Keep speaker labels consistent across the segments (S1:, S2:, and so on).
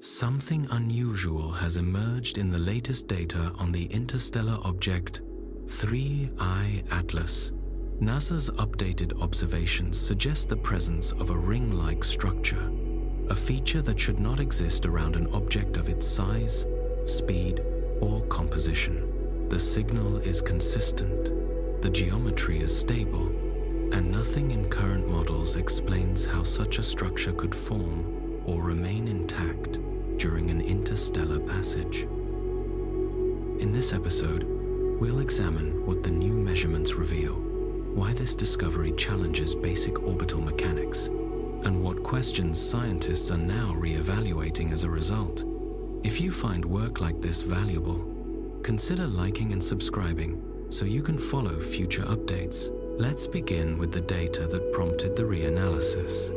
S1: Something unusual has emerged in the latest data on the interstellar object 3I Atlas. NASA's updated observations suggest the presence of a ring-like structure, a feature that should not exist around an object of its size, speed, or composition. The signal is consistent, the geometry is stable, and nothing in current models explains how such a structure could form or remain intact during an interstellar passage. In this episode, we'll examine what the new measurements reveal, why this discovery challenges basic orbital mechanics, and what questions scientists are now re-evaluating as a result. If you find work like this valuable, consider liking and subscribing so you can follow future updates. Let's begin with the data that prompted the reanalysis.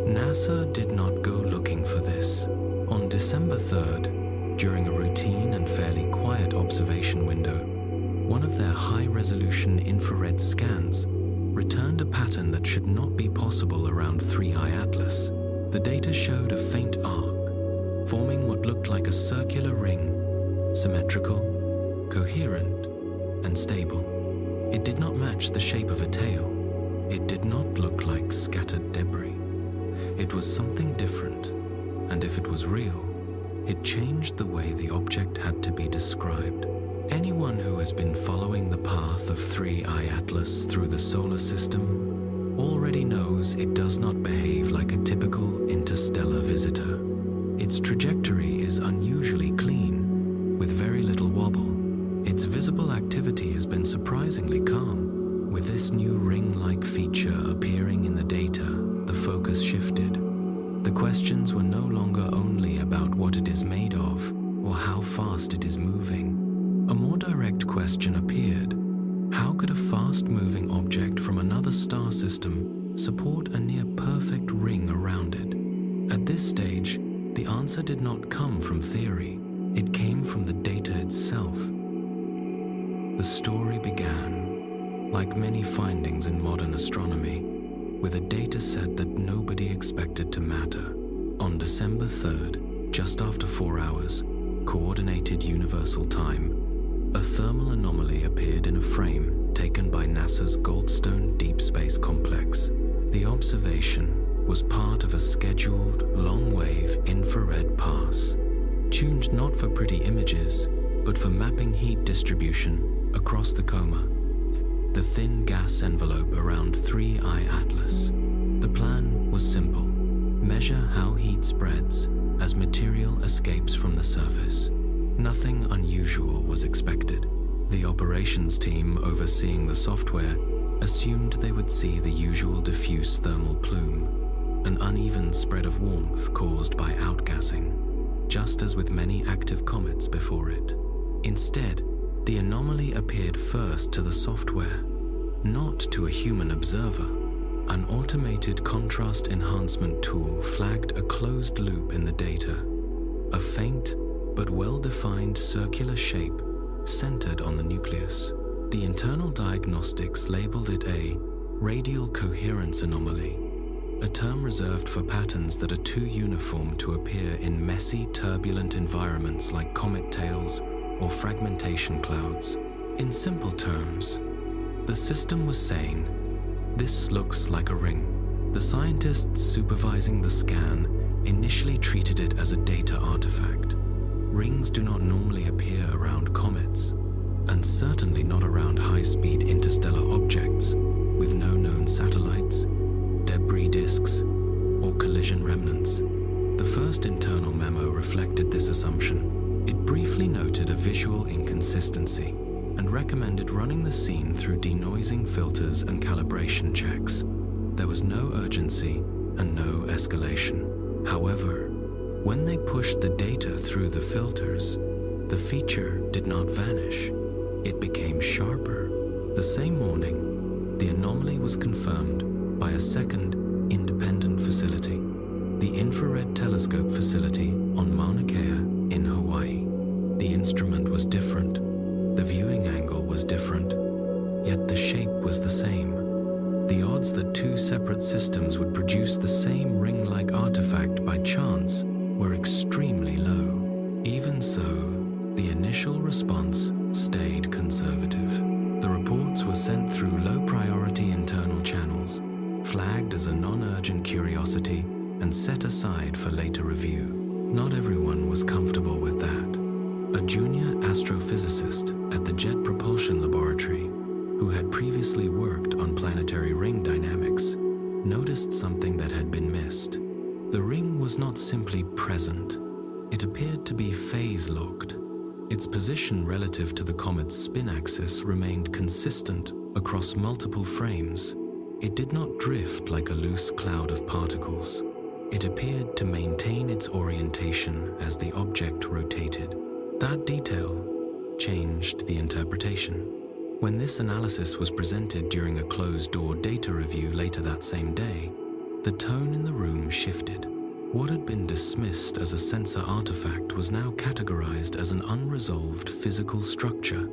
S1: NASA did not go looking for this. On December 3rd, during a routine and fairly quiet observation window, one of their high-resolution infrared scans returned a pattern that should not be possible around 3I Atlas. The data showed a faint arc, forming what looked like a circular ring, symmetrical, coherent, and stable. It did not match the shape of a tail. It did not look like scattered debris. It was something different, and if it was real, it changed the way the object had to be described. Anyone who has been following the path of 3I Atlas through the solar system already knows it does not behave like a typical interstellar visitor. Its trajectory is unusually clean, with very little wobble. Its visible activity has been surprisingly calm. With this new ring-like feature appearing in the data, the focus shifted. The questions were no longer only about what it is made of or how fast it is moving. A more direct question appeared. How could a fast-moving object from another star system support a near-perfect ring around it? At this stage, the answer did not come from theory. It came from the data itself. The story began, like many findings in modern astronomy, with a data set that nobody expected to matter. On December 3rd, just after 4 hours, Coordinated Universal Time, a thermal anomaly appeared in a frame taken by NASA's Goldstone Deep Space Complex. The observation was part of a scheduled long-wave infrared pass, tuned not for pretty images, but for mapping heat distribution across the coma, the thin gas envelope around 3I Atlas. The plan was simple: measure how heat spreads as material escapes from the surface. Nothing unusual was expected. The operations team overseeing the software assumed they would see the usual diffuse thermal plume, an uneven spread of warmth caused by outgassing, just as with many active comets before it. Instead, the anomaly appeared first to the software, not to a human observer. An automated contrast enhancement tool flagged a closed loop in the data, a faint but well-defined circular shape centered on the nucleus. The internal diagnostics labeled it a radial coherence anomaly, a term reserved for patterns that are too uniform to appear in messy, turbulent environments like comet tails or fragmentation clouds. In simple terms, the system was saying, "This looks like a ring." The scientists supervising the scan initially treated it as a data artifact. Rings do not normally appear around comets, and certainly not around high-speed interstellar objects with no known satellites, debris disks, or collision remnants. The first internal memo reflected this assumption. It briefly noted a visual inconsistency and recommended running the scene through denoising filters and calibration checks. There was no urgency and no escalation. However, when they pushed the data through the filters, the feature did not vanish. It became sharper. The same morning, the anomaly was confirmed by a second independent facility, the Infrared Telescope Facility on Mauna Kea in Hawaii. The instrument was different, the viewing angle was different, yet the shape was the same. The odds that two separate systems would produce the same ring-like artifact by chance were extremely low. Even so, the initial response stayed conservative. The reports were sent through low-priority internal channels, flagged as a non-urgent curiosity, and set aside for later review. Not everyone was comfortable with that. A junior astrophysicist at the Jet Propulsion Laboratory, who had previously worked on planetary ring dynamics, noticed something that had been missed. The ring was not simply present. It appeared to be phase-locked. Its position relative to the comet's spin axis remained consistent across multiple frames. It did not drift like a loose cloud of particles. It appeared to maintain its orientation as the object rotated. That detail changed the interpretation. When this analysis was presented during a closed-door data review later that same day, the tone in the room shifted. What had been dismissed as a sensor artifact was now categorized as an unresolved physical structure,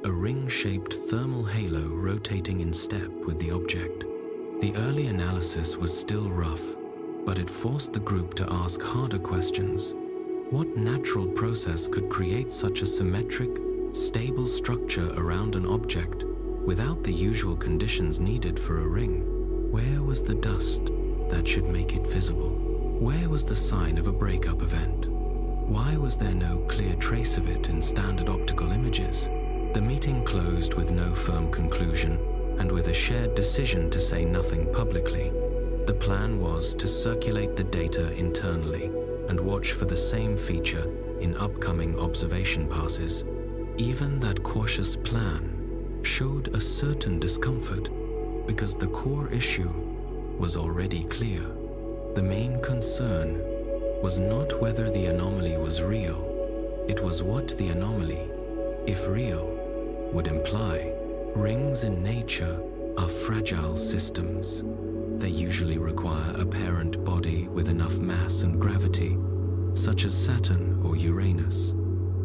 S1: a ring-shaped thermal halo rotating in step with the object. The early analysis was still rough, but it forced the group to ask harder questions. What natural process could create such a symmetric, stable structure around an object without the usual conditions needed for a ring? Where was the dust that should make it visible? Where was the sign of a breakup event? Why was there no clear trace of it in standard optical images? The meeting closed with no firm conclusion and with a shared decision to say nothing publicly. The plan was to circulate the data internally and watch for the same feature in upcoming observation passes. Even that cautious plan showed a certain discomfort because the core issue was already clear. The main concern was not whether the anomaly was real, it was what the anomaly, if real, would imply. Rings in nature are fragile systems. They usually require a parent body with enough mass and gravity, such as Saturn or Uranus,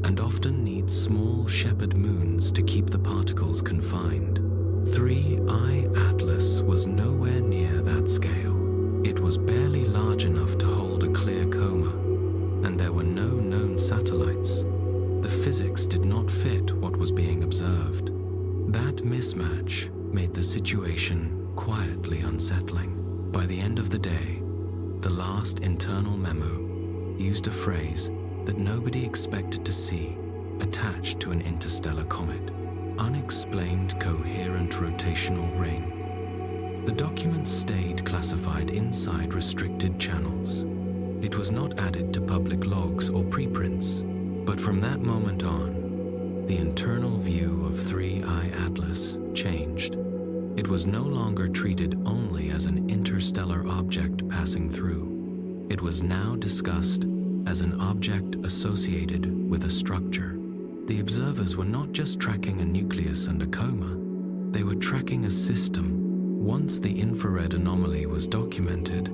S1: and often need small shepherd moons to keep the particles confined. 3I Atlas was nowhere near that scale. It was barely large enough to hold a clear coma, and there were no known satellites. The physics did not fit what was being observed. That mismatch made the situation quietly unsettling. By the end of the day, the last internal memo used a phrase that nobody expected to see attached to an interstellar comet: unexplained coherent rotational ring. The document stayed classified inside restricted channels. It was not added to public logs or preprints, but from that moment on, the internal view of 3I Atlas changed. It was no longer treated only as an interstellar object passing through. It was now discussed as an object associated with a structure. The observers were not just tracking a nucleus and a coma, they were tracking a system. Once the infrared anomaly was documented,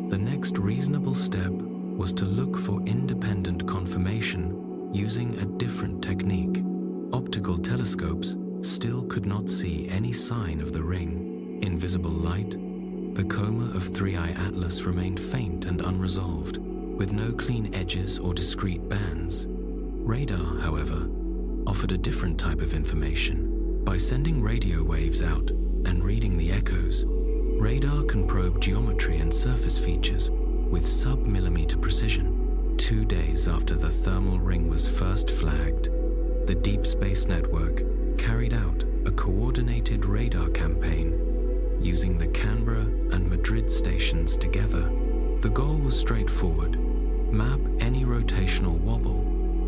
S1: the next reasonable step was to look for independent confirmation using a different technique. Optical telescopes still could not see any sign of the ring. In visible light, the coma of 3I Atlas remained faint and unresolved, with no clean edges or discrete bands. Radar, however, offered a different type of information. By sending radio waves out and reading the echoes, radar can probe geometry and surface features with sub-millimeter precision. 2 days after the thermal ring was first flagged, the Deep Space Network carried out a coordinated radar campaign using the Canberra and Madrid stations together. The goal was straightforward: map any rotational wobble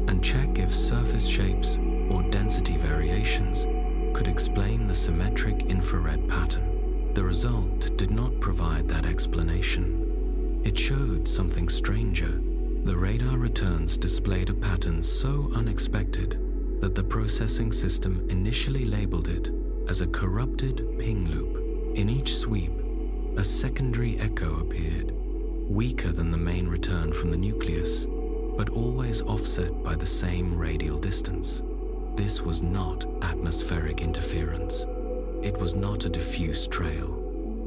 S1: and check if surface shapes or density variations could explain the symmetric infrared pattern. The result did not provide that explanation. It showed something stranger. The radar returns displayed a pattern so unexpected that the processing system initially labeled it as a corrupted ping loop. In each sweep, a secondary echo appeared, weaker than the main return from the nucleus, but always offset by the same radial distance. This was not atmospheric interference. It was not a diffuse trail.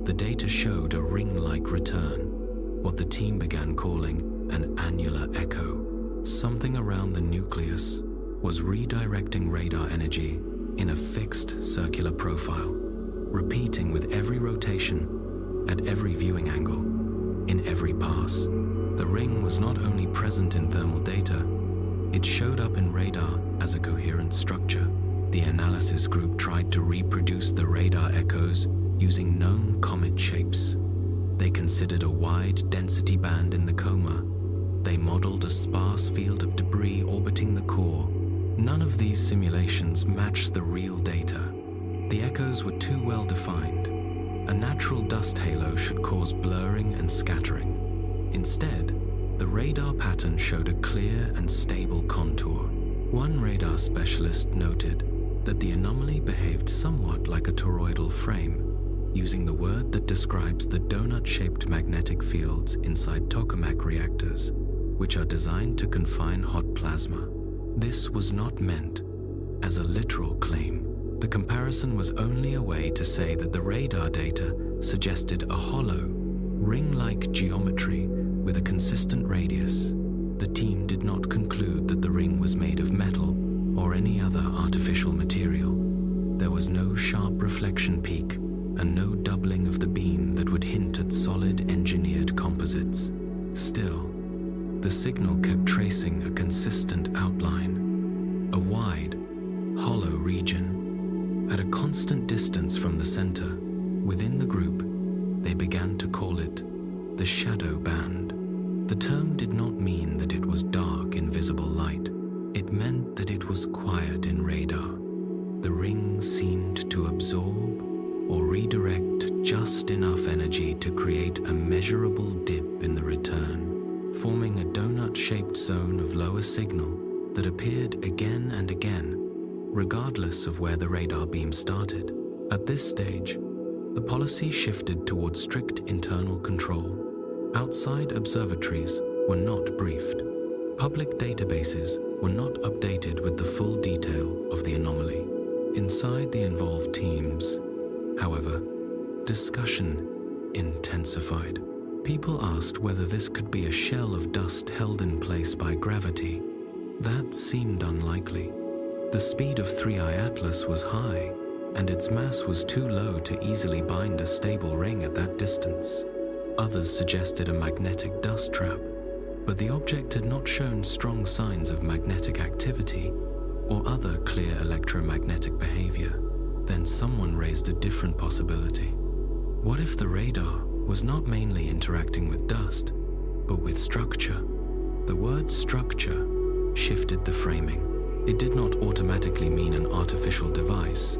S1: The data showed a ring-like return, what the team began calling an annular echo. Something around the nucleus was redirecting radar energy in a fixed circular profile, repeating with every rotation, at every viewing angle, in every pass. The ring was not only present in thermal data, it showed up in radar as a coherent structure. The analysis group tried to reproduce the radar echoes using known comet shapes. They considered a wide density band in the coma. They modeled a sparse field of debris orbiting the core. None of these simulations matched the real data. The echoes were too well defined. A natural dust halo should cause blurring and scattering. Instead, the radar pattern showed a clear and stable contour. One radar specialist noted that the anomaly behaved somewhat like a toroidal frame, using the word that describes the donut-shaped magnetic fields inside tokamak reactors, which are designed to confine hot plasma. This was not meant as a literal claim. The comparison was only a way to say that the radar data suggested a hollow, ring-like geometry with a consistent radius. The team did not conclude that the ring was made of metal or any other artificial material. There was no sharp reflection peak and no doubling of the beam that would hint at solid engineered composites. Still, the signal kept tracing a consistent outline, a wide, hollow region. At a constant distance from the center, within the group, they began to call it the shadow band. The term did not mean that it was dark, invisible light. It meant that it was quiet in radar. The ring seemed to absorb or redirect just enough energy to create a measurable dip in the return, forming a donut-shaped zone of lower signal that appeared again and again, regardless of where the radar beam started. At this stage, the policy shifted towards strict internal control. Outside observatories were not briefed. Public databases were not updated with the full detail of the anomaly. Inside the involved teams, however, discussion intensified. People asked whether this could be a shell of dust held in place by gravity. That seemed unlikely. The speed of 3I Atlas was high, and its mass was too low to easily bind a stable ring at that distance. Others suggested a magnetic dust trap, but the object had not shown strong signs of magnetic activity or other clear electromagnetic behavior. Then someone raised a different possibility. What if the radar was not mainly interacting with dust, but with structure? The word structure shifted the framing. It did not automatically mean an artificial device,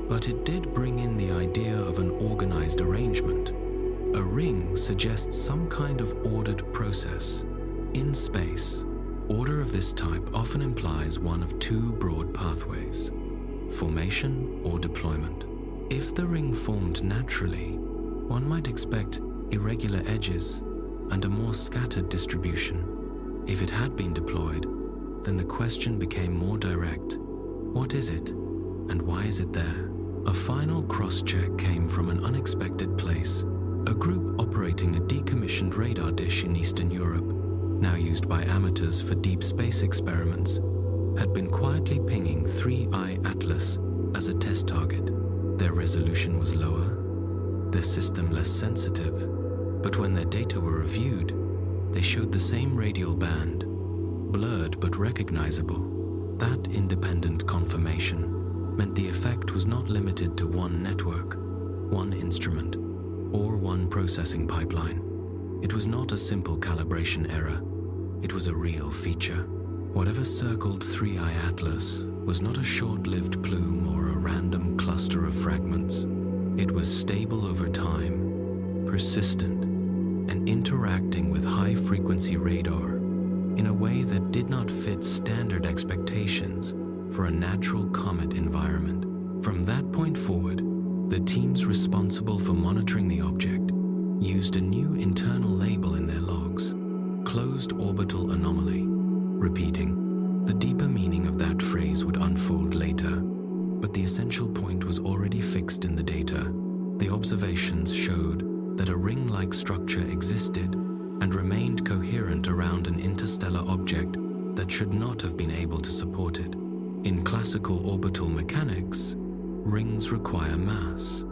S1: but it did bring in the idea of an organized arrangement. A ring suggests some kind of ordered process. In space, order of this type often implies one of two broad pathways: formation or deployment. If the ring formed naturally, one might expect irregular edges and a more scattered distribution. If it had been deployed, then the question became more direct. What is it, and why is it there? A final cross-check came from an unexpected place. A group operating a decommissioned radar dish in Eastern Europe, now used by amateurs for deep space experiments, had been quietly pinging 3I Atlas as a test target. Their resolution was lower, their system less sensitive, but when their data were reviewed, they showed the same radial band, blurred but recognizable. That independent confirmation meant the effect was not limited to one network, one instrument, or one processing pipeline. It was not a simple calibration error. It was a real feature. Whatever circled 3I Atlas was not a short-lived plume or a random cluster of fragments. It was stable over time, persistent, and interacting with high-frequency radar in a way that did not fit standard expectations for a natural comet environment. From that point forward, the teams responsible for monitoring the object used a new internal label in their logs: closed orbital anomaly. Repeating, the deeper meaning of that phrase would unfold later, but the essential point was already fixed in the data. The observations showed that a ring-like structure existed and remained coherent around an interstellar object that should not have been able to support it. In classical orbital mechanics, rings require mass.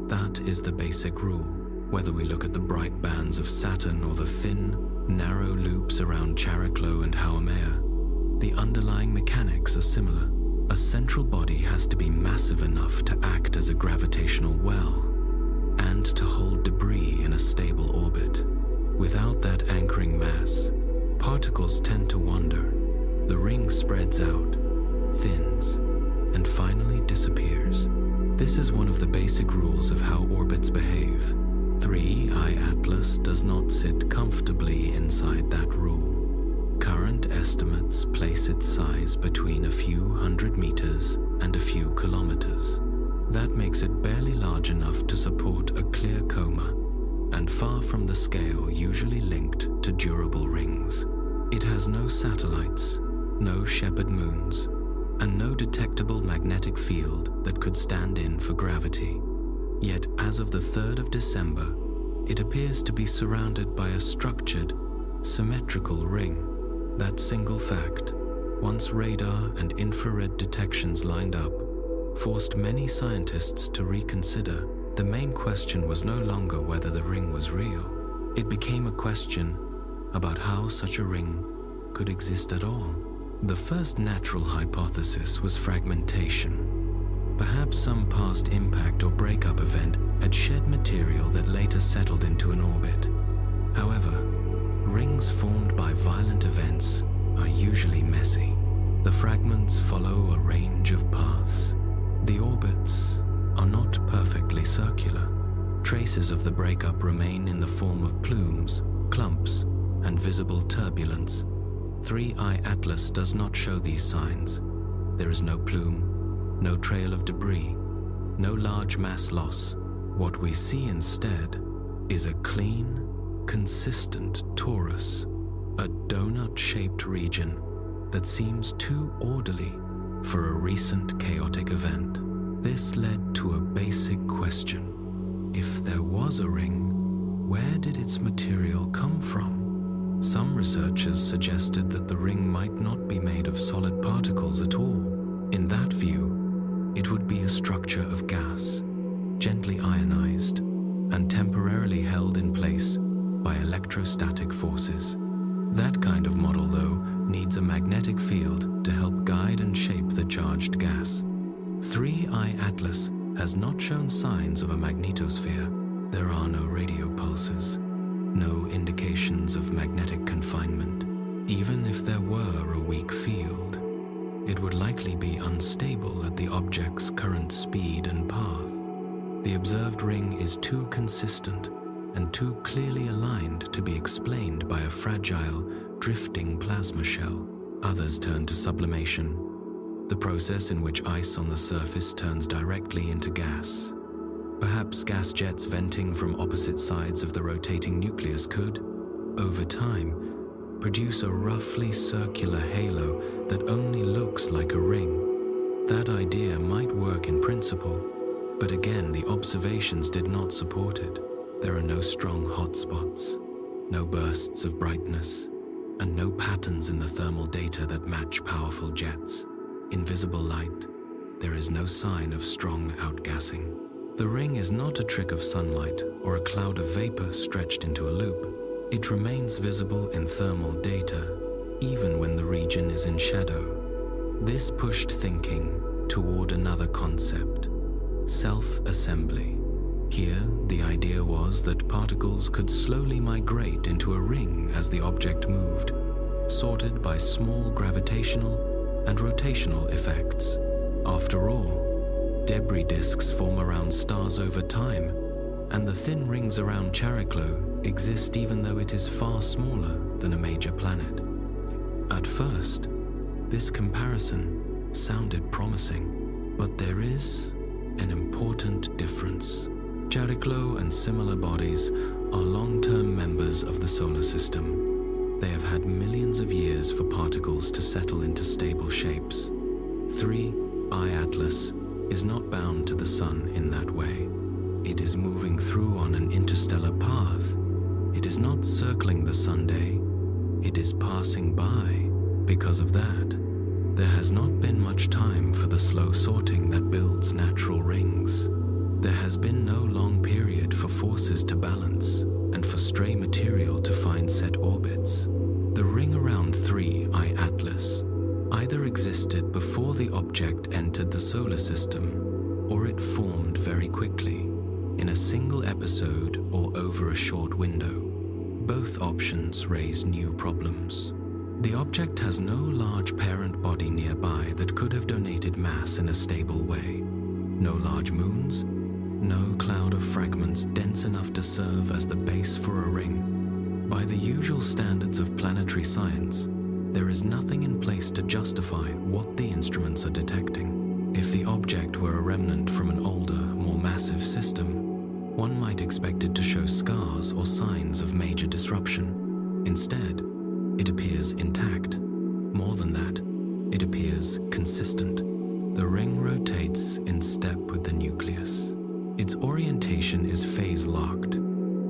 S1: That is the basic rule, whether we look at the bright bands of Saturn or the thin, narrow loops around Chariklo and Haumea. The underlying mechanics are similar. A central body has to be massive enough to act as a gravitational well and to hold debris in a stable orbit. Without that anchoring mass, particles tend to wander. The ring spreads out, thins, and finally disappears. This is one of the basic rules of how orbits behave. 3I Atlas does not sit comfortably inside that rule. Current estimates place its size between a few hundred meters and a few kilometers. That makes it barely large enough to support a clear coma, and far from the scale usually linked to durable rings. It has no satellites, no shepherd moons, and no detectable magnetic field that could stand in for gravity. Yet as of the 3rd of December, it appears to be surrounded by a structured, symmetrical ring. That single fact, once radar and infrared detections lined up, forced many scientists to reconsider. The main question was no longer whether the ring was real. It became a question about how such a ring could exist at all. The first natural hypothesis was fragmentation. Perhaps some past impact or breakup event had shed material that later settled into an orbit. However, rings formed by violent events are usually messy. The fragments follow a range of paths. The orbits are not perfectly circular. Traces of the breakup remain in the form of plumes, clumps, and visible turbulence. 3I Atlas does not show these signs. There is no plume, no trail of debris, no large mass loss. What we see instead is a clean, consistent torus, a donut-shaped region that seems too orderly for a recent chaotic event. This led to a basic question. If there was a ring, where did its material come from? Some researchers suggested that the ring might not be made of solid particles at all. In that view, it would be a structure of gas, gently ionized, and temporarily held in place by electrostatic forces. That kind of model, though, needs a magnetic field to help guide and shape the charged gas. 3I Atlas has not shown signs of a magnetosphere. There are no radio pulses, no indications of magnetic confinement. Even if there were a weak field, it would likely be unstable at the object's current speed and path. The observed ring is too consistent and too clearly aligned to be explained by a fragile, drifting plasma shell. Others turn to sublimation, the process in which ice on the surface turns directly into gas. Perhaps gas jets venting from opposite sides of the rotating nucleus could, over time, produce a roughly circular halo that only looks like a ring. That idea might work in principle, but again, the observations did not support it. There are no strong hotspots, no bursts of brightness, and no patterns in the thermal data that match powerful jets. In visible light, there is no sign of strong outgassing. The ring is not a trick of sunlight or a cloud of vapor stretched into a loop. It remains visible in thermal data, even when the region is in shadow. This pushed thinking toward another concept: self-assembly. Here, the idea was that particles could slowly migrate into a ring as the object moved, sorted by small gravitational and rotational effects. After all, debris disks form around stars over time, and the thin rings around Chariklo exist even though it is far smaller than a major planet. At first, this comparison sounded promising, but there is an important difference. Chariklo and similar bodies are long-term members of the solar system. They have had millions of years for particles to settle into stable shapes. 3I Atlas is not bound to the Sun in that way. it is moving through on an interstellar path. It is not circling the Sunday, it is passing by. Because of that, there has not been much time for the slow sorting that builds natural rings. There has been no long period for forces to balance and for stray material to find set orbits. The ring around 3I Atlas either existed before the object entered the solar system, or it formed very quickly, in a single episode or over a short window. Both options raise new problems. The object has no large parent body nearby that could have donated mass in a stable way. No large moons, no cloud of fragments dense enough to serve as the base for a ring. By the usual standards of planetary science, there is nothing in place to justify what the instruments are detecting. If the object were a remnant from an older, more massive system, one might expect it to show scars or signs of major disruption. Instead, it appears intact. More than that, it appears consistent. The ring rotates in step with the nucleus. Its orientation is phase-locked.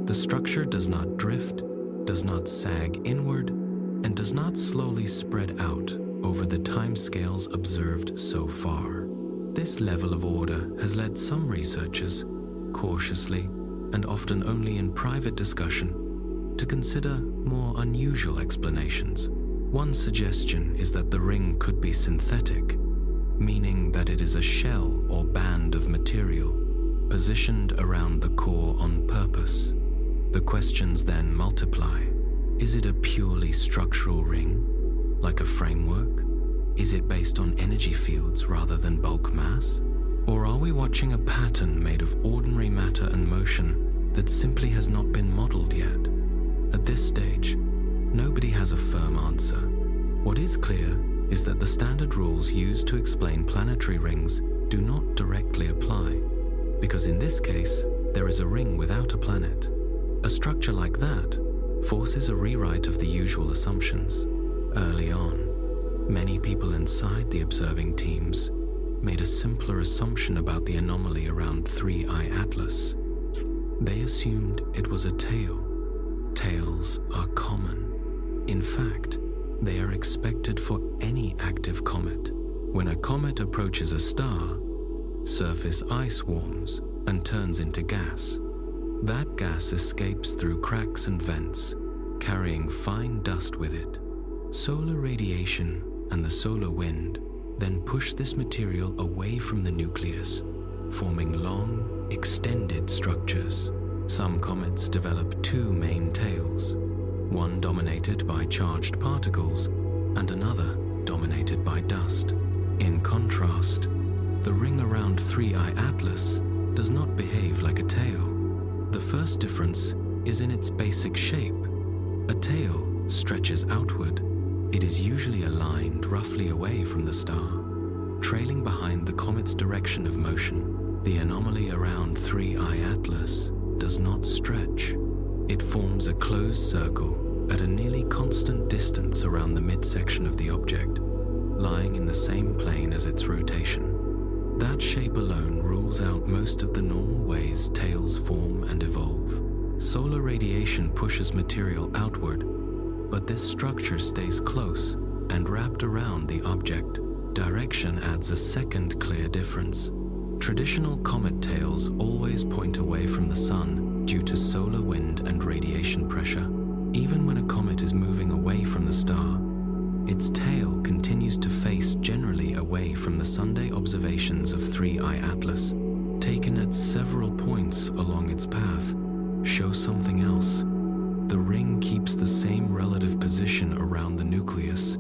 S1: The structure does not drift, does not sag inward, and does not slowly spread out over the timescales observed so far. This level of order has led some researchers, cautiously and often only in private discussion, to consider more unusual explanations. One suggestion is that the ring could be synthetic, meaning that it is a shell or band of material positioned around the core on purpose. The questions then multiply. Is it a purely structural ring, like a framework? Is it based on energy fields rather than bulk mass? Or are we watching a pattern made of ordinary matter and motion that simply has not been modeled yet? At this stage, nobody has a firm answer. What is clear is that the standard rules used to explain planetary rings do not directly apply, because in this case, there is a ring without a planet. A structure like that forces a rewrite of the usual assumptions. Early on, many people inside the observing teams made a simpler assumption about the anomaly around 3I Atlas. They assumed it was a tail. Tails are common. In fact, they are expected for any active comet. When a comet approaches a star, surface ice warms and turns into gas. That gas escapes through cracks and vents, carrying fine dust with it. Solar radiation and the solar wind then push this material away from the nucleus, forming long, extended structures. Some comets develop two main tails, one dominated by charged particles and another dominated by dust. In contrast, the ring around 3I Atlas does not behave like a tail. The first difference is in its basic shape. A tail stretches outward. It is usually aligned roughly away from the star, trailing behind the comet's direction of motion. The anomaly around 3I Atlas does not stretch. It forms a closed circle at a nearly constant distance around the midsection of the object, lying in the same plane as its rotation. That shape alone rules out most of the normal ways tails form and evolve. Solar radiation pushes material outward, but this structure stays close and wrapped around the object. Direction adds a second clear difference. Traditional comet tails always point away from the sun due to solar wind and radiation pressure. Even when a comet is moving away from the star, its tail continues to face generally away from the Sunday observations of 3I Atlas. Taken at several points along its path, show something else. The ring keeps the same relative position around the nucleus.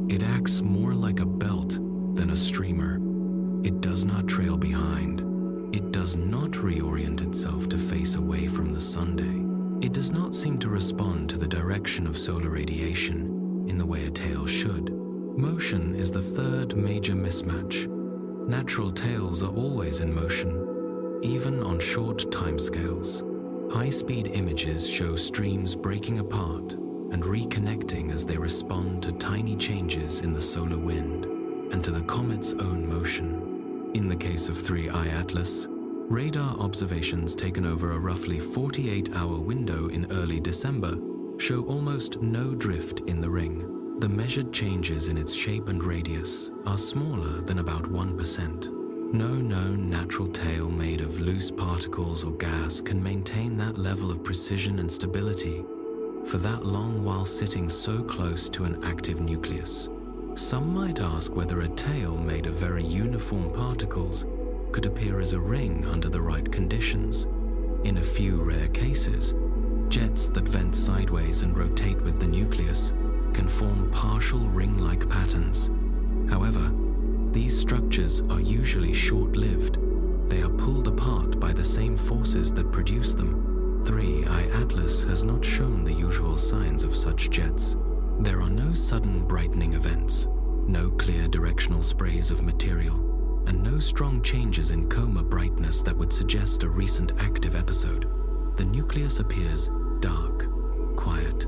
S1: It acts more like a belt than a streamer. It does not trail behind. It does not reorient itself to face away from the Sunday. It does not seem to respond to the direction of solar radiation in the way a tail should. Motion is the third major mismatch. Natural tails are always in motion, even on short timescales. High-speed images show streams breaking apart and reconnecting as they respond to tiny changes in the solar wind and to the comet's own motion. In the case of 3I Atlas, Radar observations taken over a roughly 48-hour window in early December show almost no drift in the ring. The measured changes in its shape and radius are smaller than about 1%. No known natural tail made of loose particles or gas can maintain that level of precision and stability for that long while sitting so close to an active nucleus. Some might ask whether a tail made of very uniform particles could appear as a ring under the right conditions. In a few rare cases, jets that vent sideways and rotate with the nucleus can form partial ring-like patterns. However, these structures are usually short-lived. They are pulled apart by the same forces that produce them. 3I Atlas has not shown the usual signs of such jets. There are no sudden brightening events, no clear directional sprays of material, and no strong changes in coma brightness that would suggest a recent active episode. The nucleus appears dark, quiet,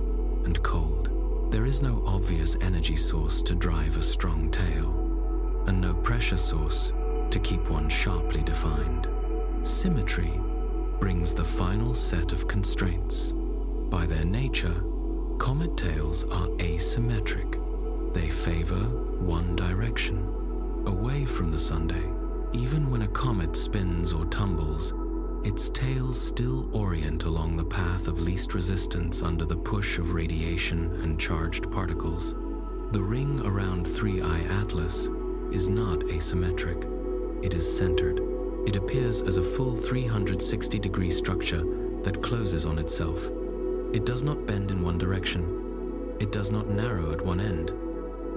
S1: and cold. There is no obvious energy source to drive a strong tail, and no pressure source to keep one sharply defined. Symmetry brings the final set of constraints. By their nature, comet tails are asymmetric. They favor one direction, away from the sunday. Even when a comet spins or tumbles, its tails still orient along the path of least resistance under the push of radiation and charged particles. The ring around 3I Atlas is not asymmetric. It is centered. It appears as a full 360-degree structure that closes on itself. It does not bend in one direction. It does not narrow at one end.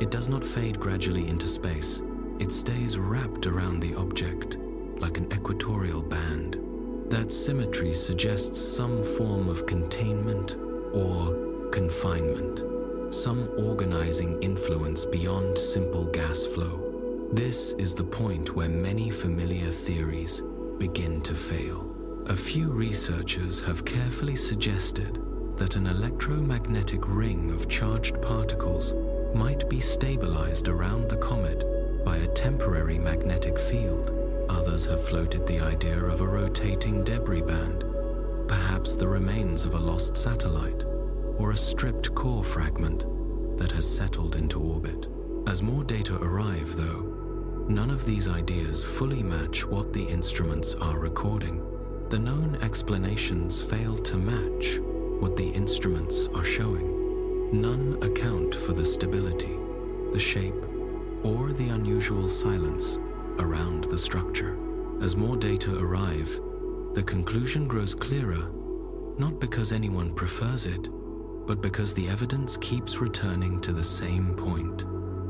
S1: It does not fade gradually into space. It stays wrapped around the object like an equatorial band. That symmetry suggests some form of containment or confinement, some organizing influence beyond simple gas flow. This is the point where many familiar theories begin to fail. A few researchers have carefully suggested that an electromagnetic ring of charged particles might be stabilized around the comet by a temporary magnetic field. Others have floated the idea of a rotating debris band, perhaps the remains of a lost satellite, or a stripped core fragment that has settled into orbit. As more data arrive, though, none of these ideas fully match what the instruments are recording. The known explanations fail to match what the instruments are showing. None account for the stability, the shape, or the unusual silence around the structure. As more data arrive, the conclusion grows clearer, not because anyone prefers it, but because the evidence keeps returning to the same point.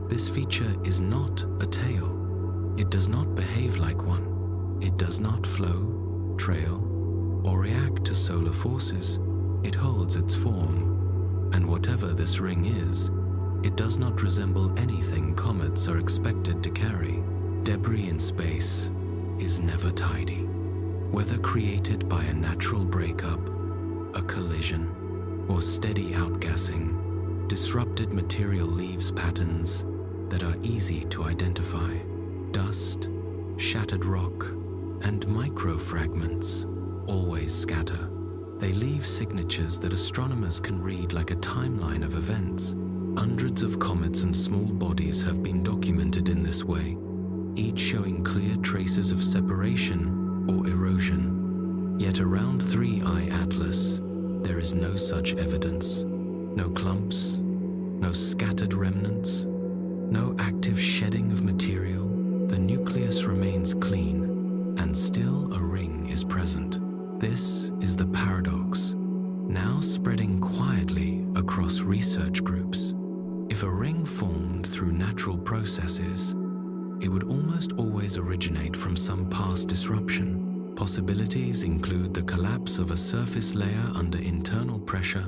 S1: This feature is not a tail. It does not behave like one. It does not flow, trail, or react to solar forces. It holds its form, and whatever this ring is, it does not resemble anything comets are expected to carry. Debris in space is never tidy. Whether created by a natural breakup, a collision, or steady outgassing, disrupted material leaves patterns that are easy to identify. Dust, shattered rock, and microfragments always scatter. They leave signatures that astronomers can read like a timeline of events. Hundreds of comets and small bodies have been documented in this way, each showing clear traces of separation or erosion. Yet around 3I Atlas, there is no such evidence. No clumps, no scattered remnants, no active shedding of material. The nucleus remains clean, and still a ring is present. This is the paradox, now spreading quietly across research groups. If a ring formed through natural processes, it would almost always originate from some past disruption. Possibilities include the collapse of a surface layer under internal pressure,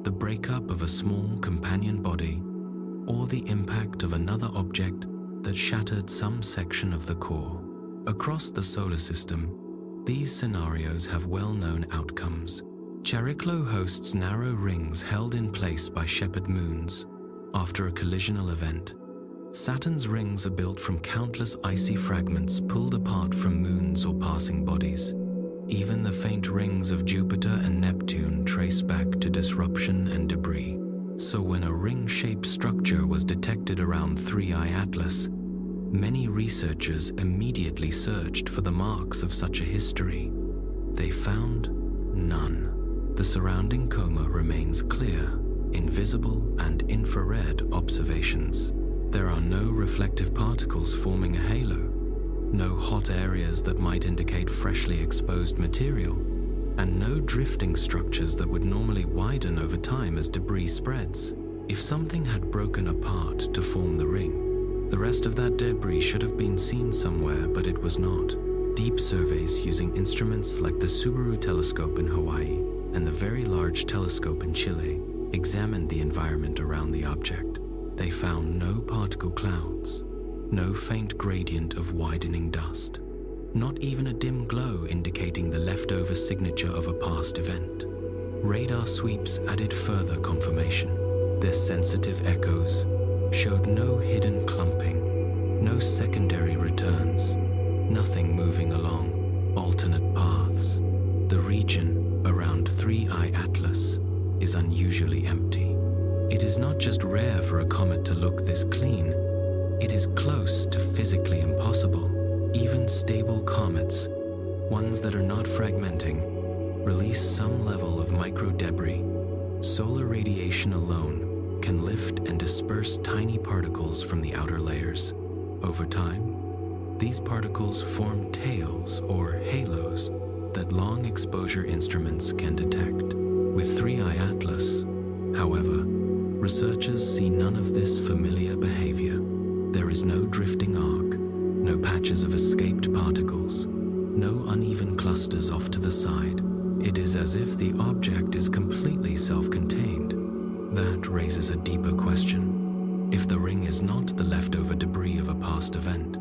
S1: the breakup of a small companion body, or the impact of another object that shattered some section of the core. Across the solar system, these scenarios have well-known outcomes. Chariklo hosts narrow rings held in place by shepherd moons after a collisional event. Saturn's rings are built from countless icy fragments pulled apart from moons or passing bodies. Even the faint rings of Jupiter and Neptune trace back to disruption and debris. So when a ring-shaped structure was detected around 3I Atlas, many researchers immediately searched for the marks of such a history. They found none. The surrounding coma remains clear in visible and infrared observations. There are no reflective particles forming a halo, no hot areas that might indicate freshly exposed material, and no drifting structures that would normally widen over time as debris spreads. If something had broken apart to form the ring, the rest of that debris should have been seen somewhere, but it was not. Deep surveys using instruments like the Subaru telescope in Hawaii and the Very Large Telescope in Chile examined the environment around the object. They found no particle clouds, no faint gradient of widening dust, not even a dim glow indicating the leftover signature of a past event. Radar sweeps added further confirmation. Their sensitive echoes showed no hidden clumping, no secondary returns, nothing moving along alternate paths. The region around 3I Atlas is unusually empty. It is not just rare for a comet to look this clean, it is close to physically impossible. Even stable comets, ones that are not fragmenting, release some level of microdebris. Solar radiation alone can lift and disperse tiny particles from the outer layers. Over time, these particles form tails or halos that long exposure instruments can detect. With 3I Atlas, however, researchers see none of this familiar behavior. There is no drifting arc, no patches of escaped particles, no uneven clusters off to the side. It is as if the object is completely self-contained. That raises a deeper question. If the ring is not the leftover debris of a past event,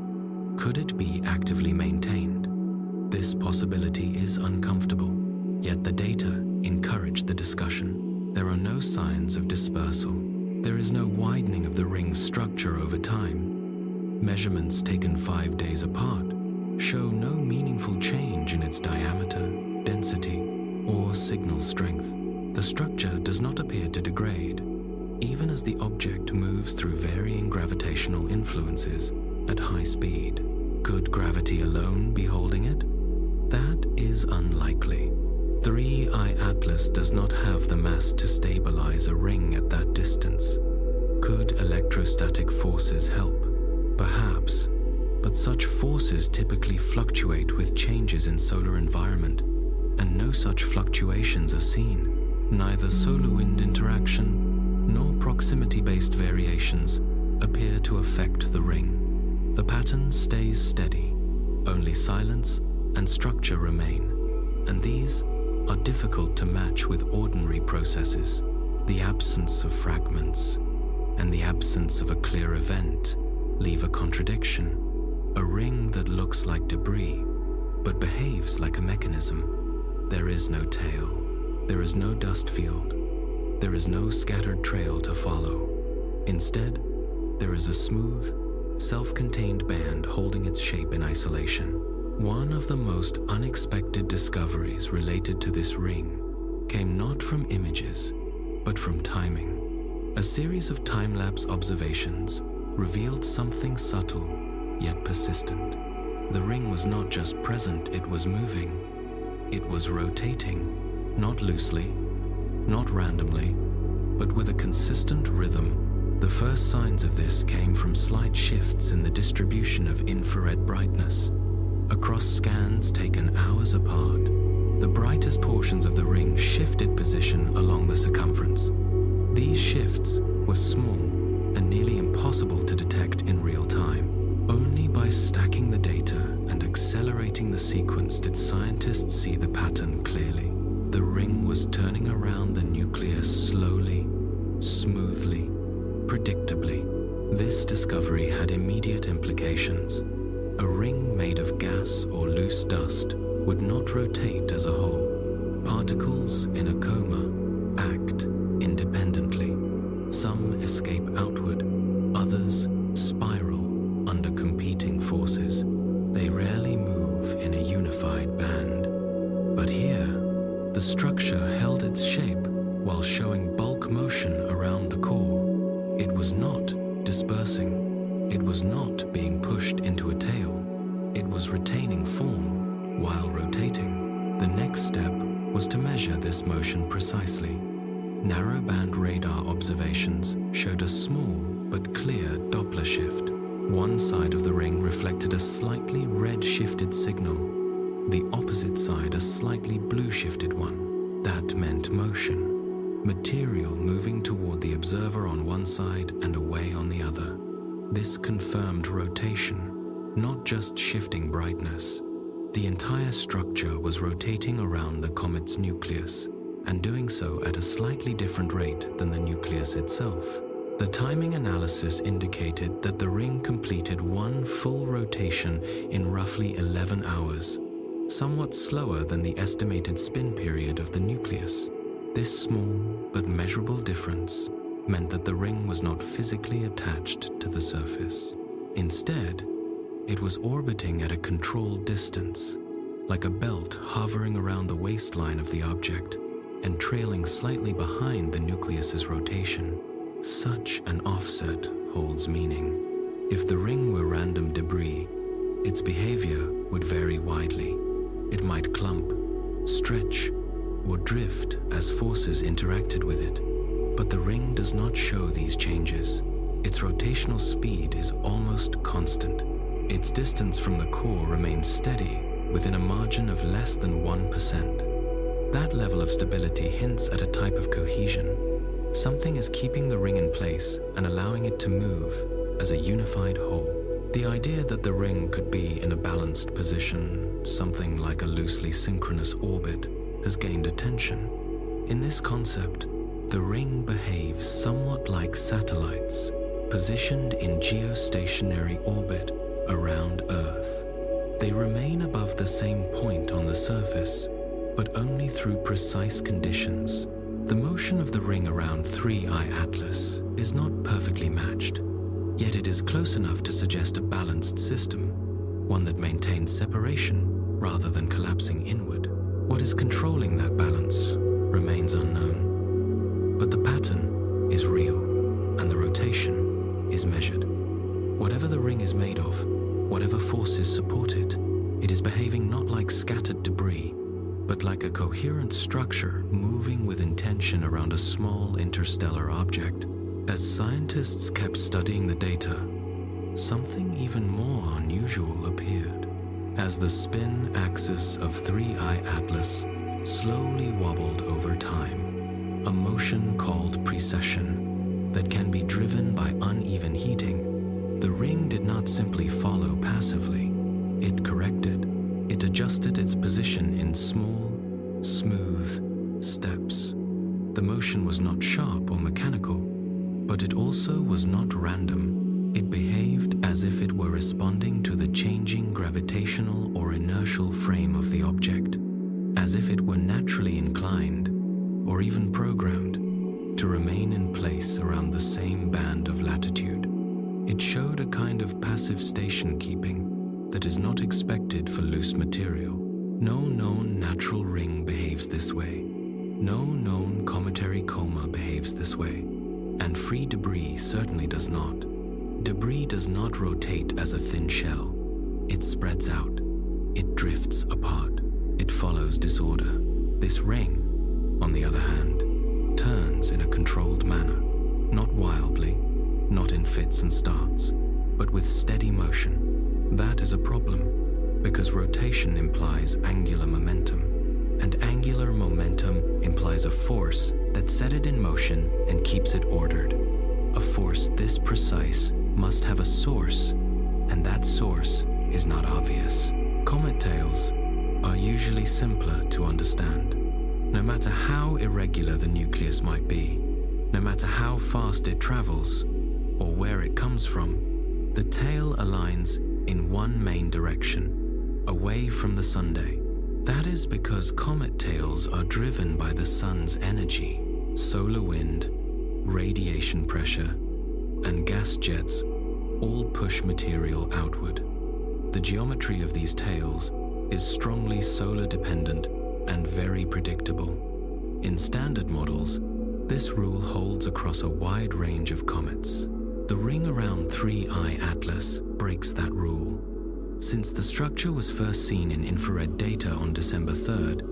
S1: could it be actively maintained? This possibility is uncomfortable, yet the data encourage the discussion. There are no signs of dispersal. There is no widening of the ring's structure over time. Measurements taken 5 days apart show no meaningful change in its diameter, density, or signal strength. The structure does not appear to degrade, even as the object moves through varying gravitational influences at high speed. Could gravity alone be holding it? That is unlikely. 3I Atlas does not have the mass to stabilize a ring at that distance. Could electrostatic forces help? Perhaps, but such forces typically fluctuate with changes in solar environment, and no such fluctuations are seen. Neither solar-wind interaction nor proximity-based variations appear to affect the ring. The pattern stays steady, only silence and structure remain, and these are difficult to match with ordinary processes. The absence of fragments and the absence of a clear event leave a contradiction. A ring that looks like debris, but behaves like a mechanism. There is no tail. There is no dust field. There is no scattered trail to follow. Instead, there is a smooth, self-contained band holding its shape in isolation. One of the most unexpected discoveries related to this ring came not from images, but from timing. A series of time-lapse observations revealed something subtle, yet persistent. The ring was not just present, it was moving. It was rotating, not loosely, not randomly, but with a consistent rhythm. The first signs of this came from slight shifts in the distribution of infrared brightness. Across scans taken hours apart, the brightest portions of the ring shifted position along the circumference. These shifts were small and nearly impossible to detect in real time. Only by stacking the data and accelerating the sequence did scientists see the pattern clearly. The ring was turning around the nucleus slowly, smoothly, predictably. This discovery had immediate implications. A ring made of gas or loose dust would not rotate as a whole. Particles in a coma act independently. Some escape outward, others spiral showing bulk motion around the core. It was not dispersing. It was not being pushed into a tail. It was retaining form while rotating. The next step was to measure this motion precisely. Narrowband radar observations showed a small but clear Doppler shift. One side of the ring reflected a slightly red-shifted signal, the opposite side a slightly blue-shifted one. That meant motion. Material moving toward the observer on one side and away on the other. This confirmed rotation, not just shifting brightness. The entire structure was rotating around the comet's nucleus, and doing so at a slightly different rate than the nucleus itself. The timing analysis indicated that the ring completed one full rotation in roughly 11 hours, somewhat slower than the estimated spin period of the nucleus. This small but measurable difference meant that the ring was not physically attached to the surface. Instead, it was orbiting at a controlled distance, like a belt hovering around the waistline of the object and trailing slightly behind the nucleus's rotation. Such an offset holds meaning. If the ring were random debris, its behavior would vary widely. It might clump, stretch, or drift as forces interacted with it. But the ring does not show these changes. Its rotational speed is almost constant. Its distance from the core remains steady within a margin of less than 1%. That level of stability hints at a type of cohesion. Something is keeping the ring in place and allowing it to move as a unified whole. The idea that the ring could be in a balanced position, something like a loosely synchronous orbit, has gained attention. In this concept, the ring behaves somewhat like satellites, positioned in geostationary orbit around Earth. They remain above the same point on the surface, but only through precise conditions. The motion of the ring around 3I Atlas is not perfectly matched, yet it is close enough to suggest a balanced system, one that maintains separation rather than collapsing inward. What is controlling that balance remains unknown, but the pattern is real, and the rotation is measured. Whatever the ring is made of, whatever forces support it, it is behaving not like scattered debris, but like a coherent structure moving with intention around a small interstellar object. As scientists kept studying the data, something even more unusual appeared. As the spin axis of 3I Atlas slowly wobbled over time, a motion called precession that can be driven by uneven heating, the ring did not simply follow passively. It corrected. It adjusted its position in small, smooth steps. The motion was not sharp or mechanical, but it also was not random. It behaved as if it were responding to the changing gravitational or inertial frame of the object, as if it were naturally inclined, or even programmed, to remain in place around the same band of latitude. It showed a kind of passive station keeping that is not expected for loose material. No known natural ring behaves this way. No known cometary coma behaves this way. And free debris certainly does not. Debris does not rotate as a thin shell. It spreads out. It drifts apart. It follows disorder. This ring, on the other hand, turns in a controlled manner, not wildly, not in fits and starts, but with steady motion. That is a problem, because rotation implies angular momentum, and angular momentum implies a force that set it in motion and keeps it ordered. A force this precise must have a source, and that source is not obvious. Comet tails are usually simpler to understand. No matter how irregular the nucleus might be, no matter how fast it travels, or where it comes from, the tail aligns in one main direction, away from the sunday. That is because comet tails are driven by the sun's energy. Solar wind, radiation pressure, and gas jets all push material outward. The geometry of these tails is strongly solar dependent and very predictable. In standard models, This rule holds across a wide range of comets. The ring around 3I Atlas breaks that rule. Since the structure was first seen in infrared data on December 3rd,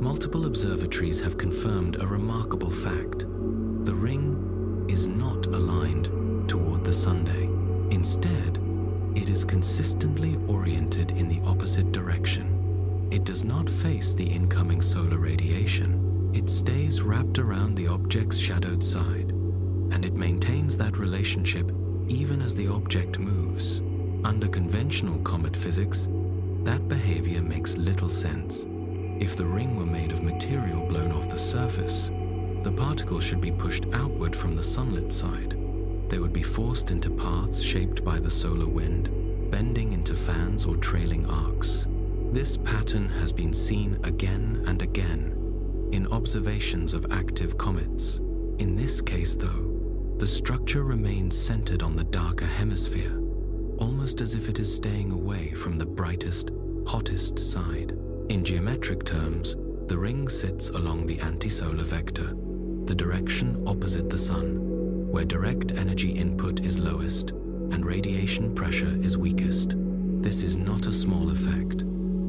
S1: multiple observatories have confirmed a remarkable fact. The ring is not aligned toward the Sunday. Instead, it is consistently oriented in the opposite direction. It does not face the incoming solar radiation. It stays wrapped around the object's shadowed side, and it maintains that relationship even as the object moves. Under conventional comet physics, that behavior makes little sense. If the ring were made of material blown off the surface, the particles should be pushed outward from the sunlit side. They would be forced into paths shaped by the solar wind, bending into fans or trailing arcs. This pattern has been seen again and again in observations of active comets. In this case, though, the structure remains centered on the darker hemisphere, almost as if it is staying away from the brightest, hottest side. In geometric terms, the ring sits along the antisolar vector, the direction opposite the sun, where direct energy input is lowest and radiation pressure is weakest. This is not a small effect.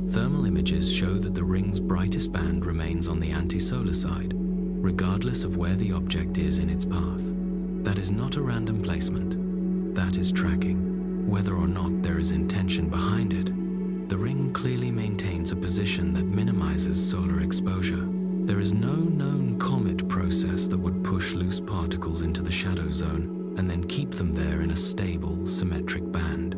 S1: Thermal images show that the ring's brightest band remains on the antisolar side, regardless of where the object is in its path. That is not a random placement. That is tracking. Whether or not there is intention behind it, the ring clearly maintains a position that minimizes solar exposure. There is no known comet process that would push loose particles into the shadow zone and then keep them there in a stable, symmetric band.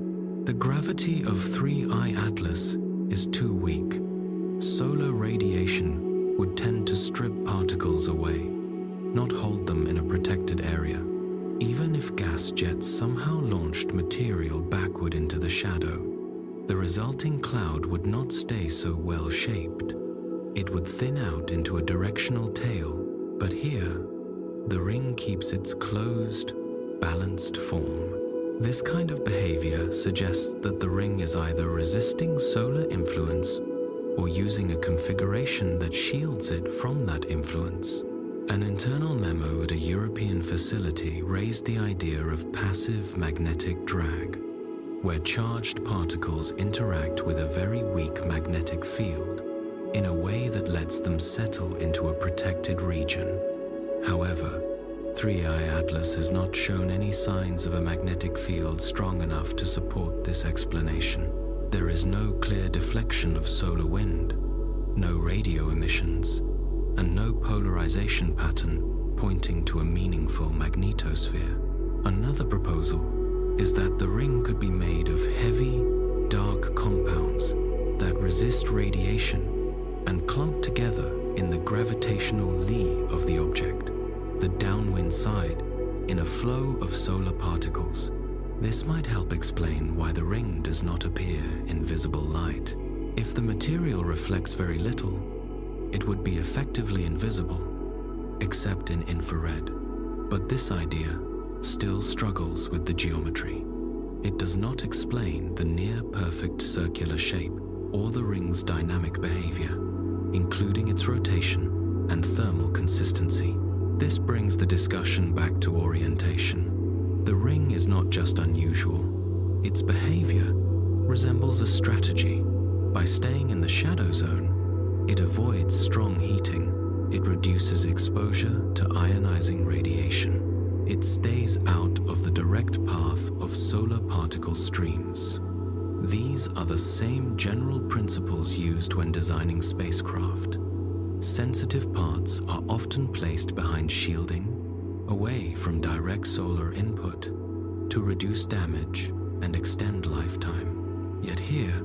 S1: The gravity of 3I Atlas is too weak. Solar radiation would tend to strip particles away, not hold them in a protected area. Even if gas jets somehow launched material backward into the shadow, the resulting cloud would not stay so well shaped. It would thin out into a directional tail, but here, the ring keeps its closed, balanced form. This kind of behavior suggests that the ring is either resisting solar influence or using a configuration that shields it from that influence. An internal memo at a European facility raised the idea of passive magnetic drag, where charged particles interact with a very weak magnetic field in a way that lets them settle into a protected region. However, 3I Atlas has not shown any signs of a magnetic field strong enough to support this explanation. There is no clear deflection of solar wind, no radio emissions, and no polarization pattern pointing to a meaningful magnetosphere. Another proposal is that the ring could be made of heavy, dark compounds that resist radiation and clump together in the gravitational lee of the object, the downwind side, in a flow of solar particles. This might help explain why the ring does not appear in visible light. If the material reflects very little, it would be effectively invisible, except in infrared. But this idea still struggles with the geometry. It does not explain the near-perfect circular shape or the ring's dynamic behavior, including its rotation and thermal consistency. This brings the discussion back to orientation. The ring is not just unusual. Its behavior resembles a strategy. By staying in the shadow zone, it avoids strong heating. It reduces exposure to ionizing radiation. It stays out of the direct path of solar particle streams. These are the same general principles used when designing spacecraft. Sensitive parts are often placed behind shielding, away from direct solar input, to reduce damage and extend lifetime. Yet here,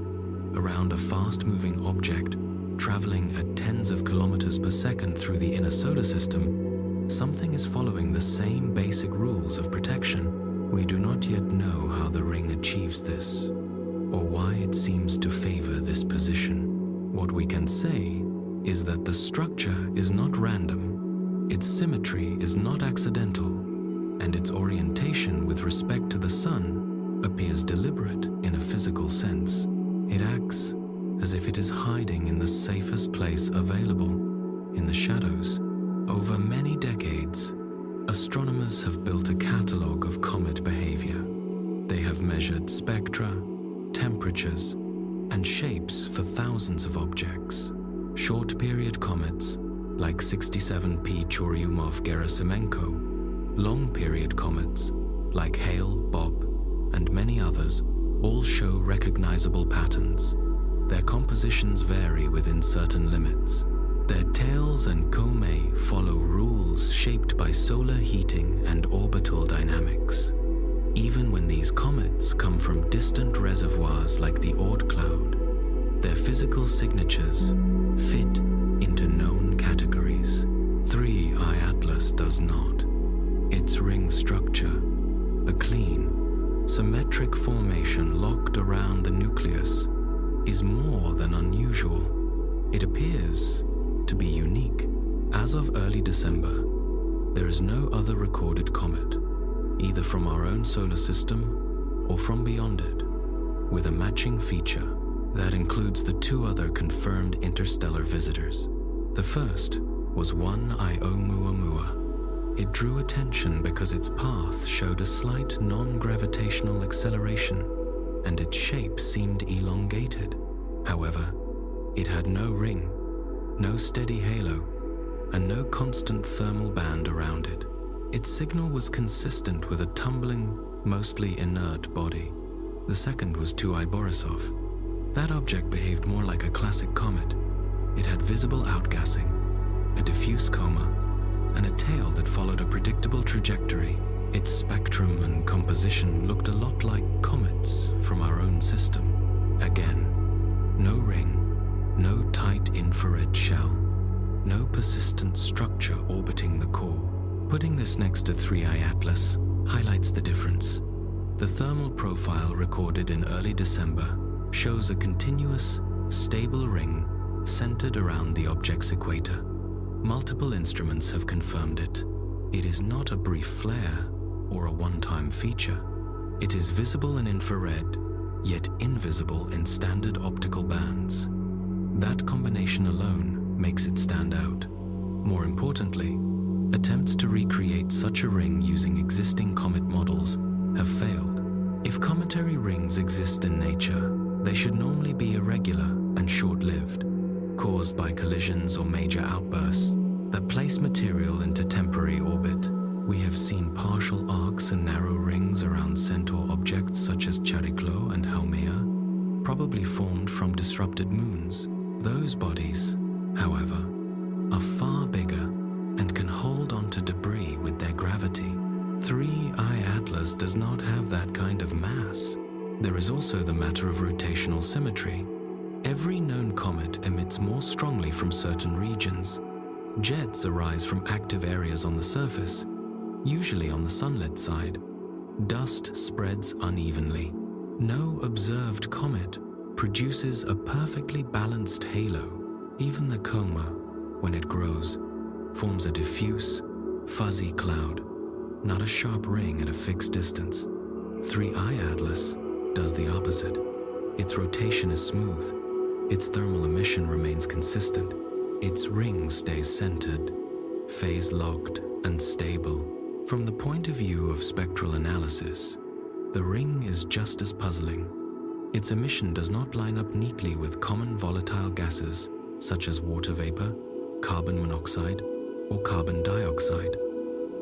S1: around a fast-moving object traveling at tens of kilometers per second through the inner solar system, something is following the same basic rules of protection. We do not yet know how the ring achieves this, or why it seems to favor this position. What we can say is that the structure is not random, its symmetry is not accidental, and its orientation with respect to the sun appears deliberate in a physical sense. It acts as if it is hiding in the safest place available, in the shadows, Over many decades, astronomers have built a catalogue of comet behavior. They have measured spectra, temperatures, and shapes for thousands of objects. Short-period comets, like 67P Churyumov-Gerasimenko, long-period comets, like Hale, Bob, and many others, all show recognizable patterns. Their compositions vary within certain limits. Their tails and comae follow rules shaped by solar heating and orbital dynamics. Even when these comets come from distant reservoirs like the Oort cloud, their physical signatures fit into known categories. 3I Atlas does not. Its ring structure, the clean, symmetric formation locked around the nucleus, is more than unusual. It appears to be unique. As of early December, there is no other recorded comet, either from our own solar system or from beyond it, with a matching feature that includes the two other confirmed interstellar visitors. The first was 1I Oumuamua. It drew attention because its path showed a slight non-gravitational acceleration, and its shape seemed elongated. However, it had no ring, no steady halo, and no constant thermal band around it. Its signal was consistent with a tumbling, mostly inert body. The second was 2I Borisov. That object behaved more like a classic comet. It had visible outgassing, a diffuse coma, and a tail that followed a predictable trajectory. Its spectrum and composition looked a lot like comets from our own system. Again, no ring, no tight infrared shell, no persistent structure orbiting the core. Putting this next to 3I Atlas highlights the difference. The thermal profile recorded in early December shows a continuous, stable ring centered around the object's equator. Multiple instruments have confirmed it. It is not a brief flare or a one-time feature. It is visible in infrared, yet invisible in standard optical bands. That combination alone makes it stand out. More importantly, attempts to recreate such a ring using existing comet models have failed. If cometary rings exist in nature, they should normally be irregular and short-lived, caused by collisions or major outbursts that place material into temporary orbit. We have seen partial arcs and narrow rings around centaur objects such as Chariklo and Haumea, probably formed from disrupted moons. Those bodies, however, are far bigger and can hold onto debris with their gravity. 3I Atlas does not have that kind of mass. There is also the matter of rotational symmetry. Every known comet emits more strongly from certain regions. Jets arise from active areas on the surface, usually on the sunlit side. Dust spreads unevenly. No observed comet produces a perfectly balanced halo. Even the coma, when it grows, forms a diffuse, fuzzy cloud, not a sharp ring at a fixed distance. 3I Atlas does the opposite. Its rotation is smooth. Its thermal emission remains consistent. Its ring stays centered, phase-locked, and stable. From the point of view of spectral analysis, the ring is just as puzzling. Its emission does not line up neatly with common volatile gases such as water vapor, carbon monoxide, or carbon dioxide,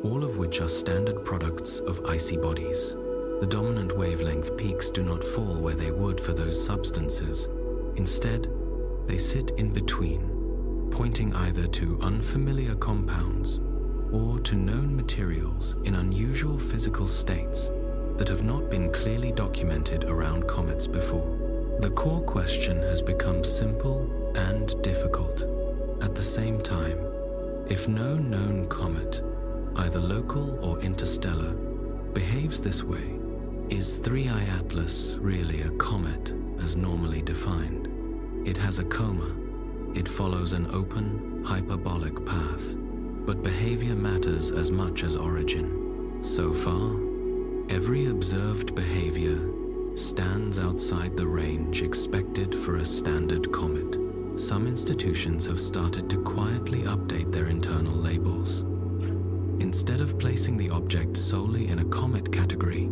S1: all of which are standard products of icy bodies. The dominant wavelength peaks do not fall where they would for those substances. Instead, they sit in between, pointing either to unfamiliar compounds or to known materials in unusual physical states that have not been clearly documented around comets before. The core question has become simple and difficult at the same time. If no known comet, either local or interstellar, behaves this way, is 3I Atlas really a comet as normally defined? It has a coma. It follows an open, hyperbolic path, but behavior matters as much as origin. So far, every observed behavior stands outside the range expected for a standard comet. some institutions have started to quietly update their internal labels. Instead of placing the object solely in a comet category,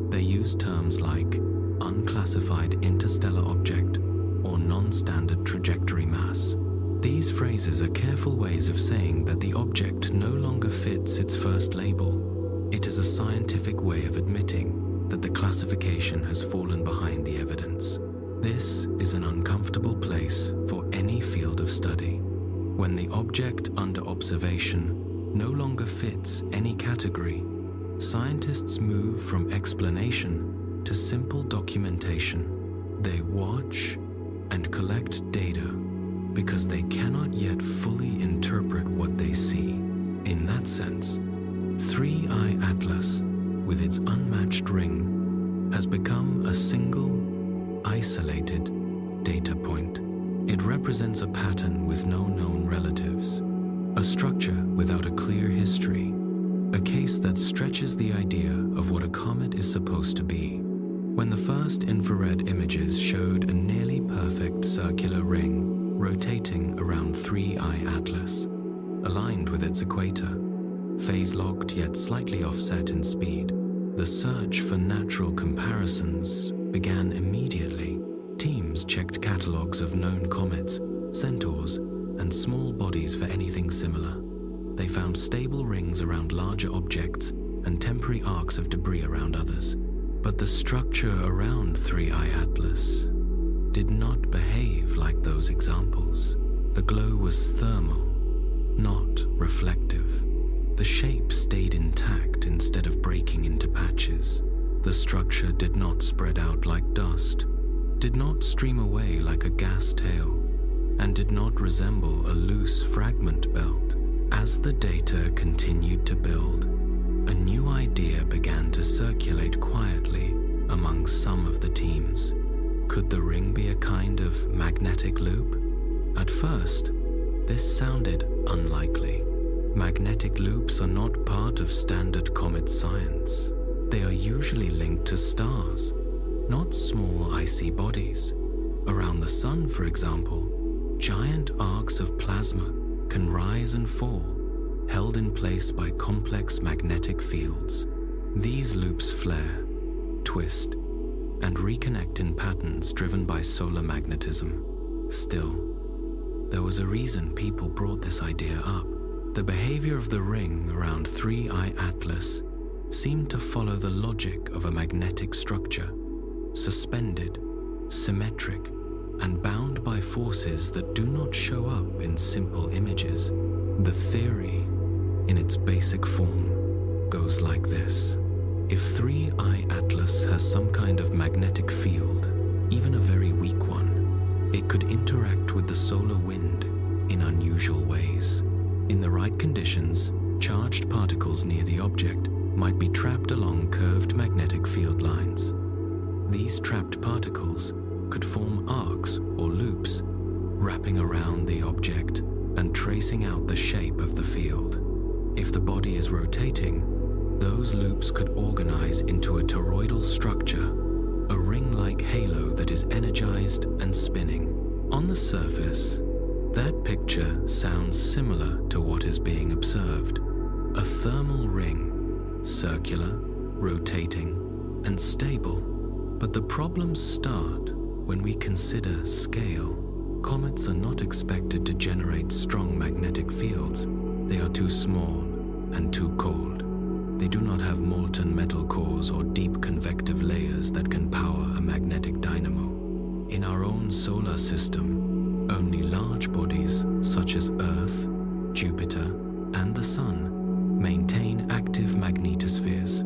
S1: they use terms like unclassified interstellar object or non-standard trajectory mass. These phrases are careful ways of saying that the object no longer fits its first label. It is a scientific way of admitting that the classification has fallen behind the evidence. This is an uncomfortable place for any field of study. When the object under observation no longer fits any category, scientists move from explanation to simple documentation. They watch and collect data because they cannot yet fully interpret what they see. In that sense, 3I Atlas, with its unmatched ring, has become a single, isolated data point. It represents a pattern with no known relatives, a structure without a clear history, a case that stretches the idea of what a comet is supposed to be. When the first infrared images showed a nearly perfect circular ring rotating around 3I Atlas, aligned with its equator, phase-locked yet slightly offset in speed, the search for natural comparisons began immediately. Teams checked catalogs of known comets, centaurs, and small bodies for anything similar. They found stable rings around larger objects and temporary arcs of debris around others. But the structure around 3I Atlas did not behave like those examples. The glow was thermal, not reflective. The shape stayed intact instead of breaking into patches. The structure did not spread out like dust, did not stream away like a gas tail, and did not resemble a loose fragment belt. As the data continued to build, a new idea began to circulate quietly among some of the teams. Could the ring be a kind of magnetic loop? At first, this sounded unlikely. Magnetic loops are not part of standard comet science. They are usually linked to stars, not small icy bodies. Around the sun, for example, giant arcs of plasma can rise and fall, held in place by complex magnetic fields. These loops flare, twist, and reconnect in patterns driven by solar magnetism. Still, there was a reason people brought this idea up. The behavior of the ring around 3I Atlas seemed to follow the logic of a magnetic structure, suspended, symmetric, and bound by forces that do not show up in simple images. The theory, in its basic form, goes like this. If 3I Atlas has some kind of magnetic field, even a very weak one, it could interact with the solar wind in unusual ways. In the right conditions, charged particles near the object might be trapped along curved magnetic field lines. These trapped particles could form arcs or loops, wrapping around the object and tracing out the shape of the field. If the body is rotating, those loops could organize into a toroidal structure, a ring-like halo that is energized and spinning. On the surface, that picture sounds similar to what is being observed. A thermal ring, circular, rotating, and stable. But the problems start when we consider scale. Comets are not expected to generate strong magnetic fields. They are too small and too cold. They do not have molten metal cores or deep convective layers that can power a magnetic dynamo. In our own solar system, only large bodies such as Earth, Jupiter, and the Sun maintain active magnetospheres.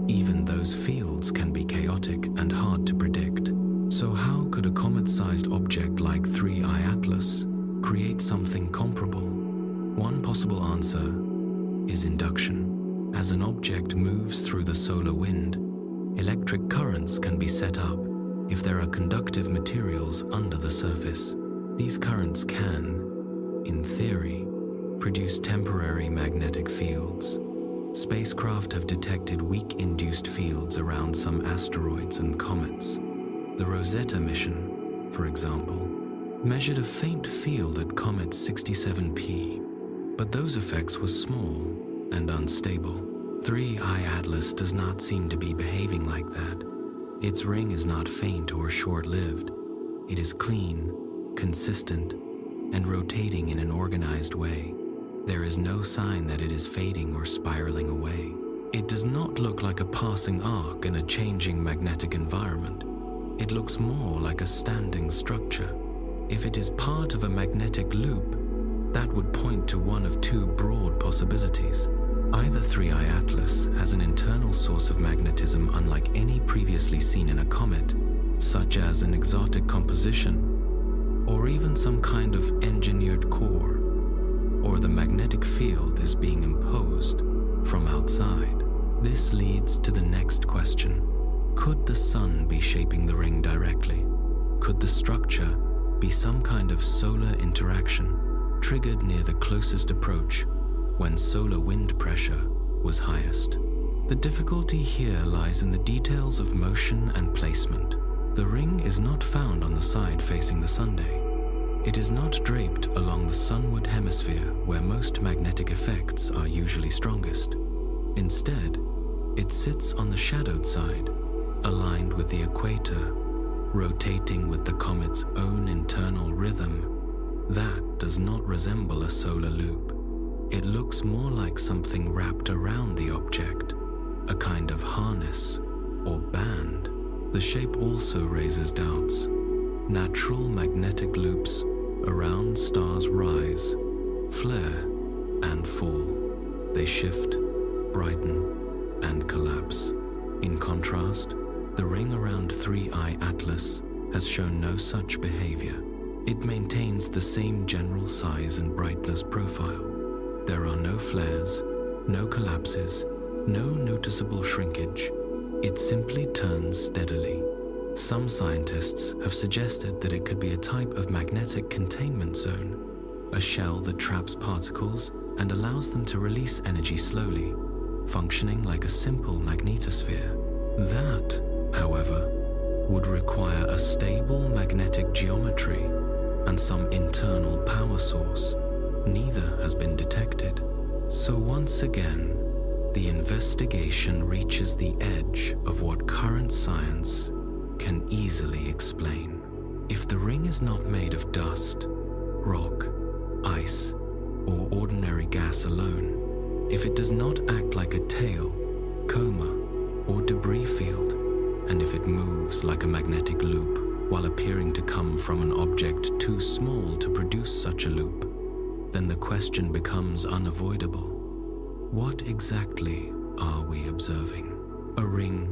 S1: Even those fields can be chaotic and hard to predict. So how could a comet-sized object like 3I Atlas create something comparable? One possible answer is induction. As an object moves through the solar wind, electric currents can be set up if there are conductive materials under the surface. These currents can, in theory, produce temporary magnetic fields. Spacecraft have detected weak induced fields around some asteroids and comets. The Rosetta mission, for example, measured a faint field at comet 67P, but those effects were small and unstable. 3I Atlas does not seem to be behaving like that. Its ring is not faint or short-lived. It is clean, consistent, and rotating in an organized way. There is no sign that it is fading or spiraling away. It does not look like a passing arc in a changing magnetic environment. It looks more like a standing structure. If it is part of a magnetic loop, that would point to one of two broad possibilities. Either 3I Atlas has an internal source of magnetism unlike any previously seen in a comet, such as an exotic composition, or even some kind of engineered core, or the magnetic field is being imposed from outside. This leads to the next question. Could the sun be shaping the ring directly? Could the structure be some kind of solar interaction triggered near the closest approach when solar wind pressure was highest? The difficulty here lies in the details of motion and placement. The ring is not found on the side facing the Sunday. It is not draped along the sunward hemisphere where most magnetic effects are usually strongest. Instead, it sits on the shadowed side, aligned with the equator, rotating with the comet's own internal rhythm. That does not resemble a solar loop. It looks more like something wrapped around the object, a kind of harness or band. The shape also raises doubts. Natural magnetic loops around stars rise, flare, and fall. They shift, brighten, and collapse. In contrast, the ring around 3I Atlas has shown no such behavior. It maintains the same general size and brightness profile. There are no flares, no collapses, no noticeable shrinkage. It simply turns steadily. Some scientists have suggested that it could be a type of magnetic containment zone, a shell that traps particles and allows them to release energy slowly, functioning like a simple magnetosphere. That, however, would require a stable magnetic geometry and some internal power source. Neither has been detected. So once again, the investigation reaches the edge of what current science can easily explain. If the ring is not made of dust, rock, ice, or ordinary gas alone, if it does not act like a tail, coma, or debris field, and if it moves like a magnetic loop while appearing to come from an object too small to produce such a loop, then the question becomes unavoidable. What exactly are we observing? A ring,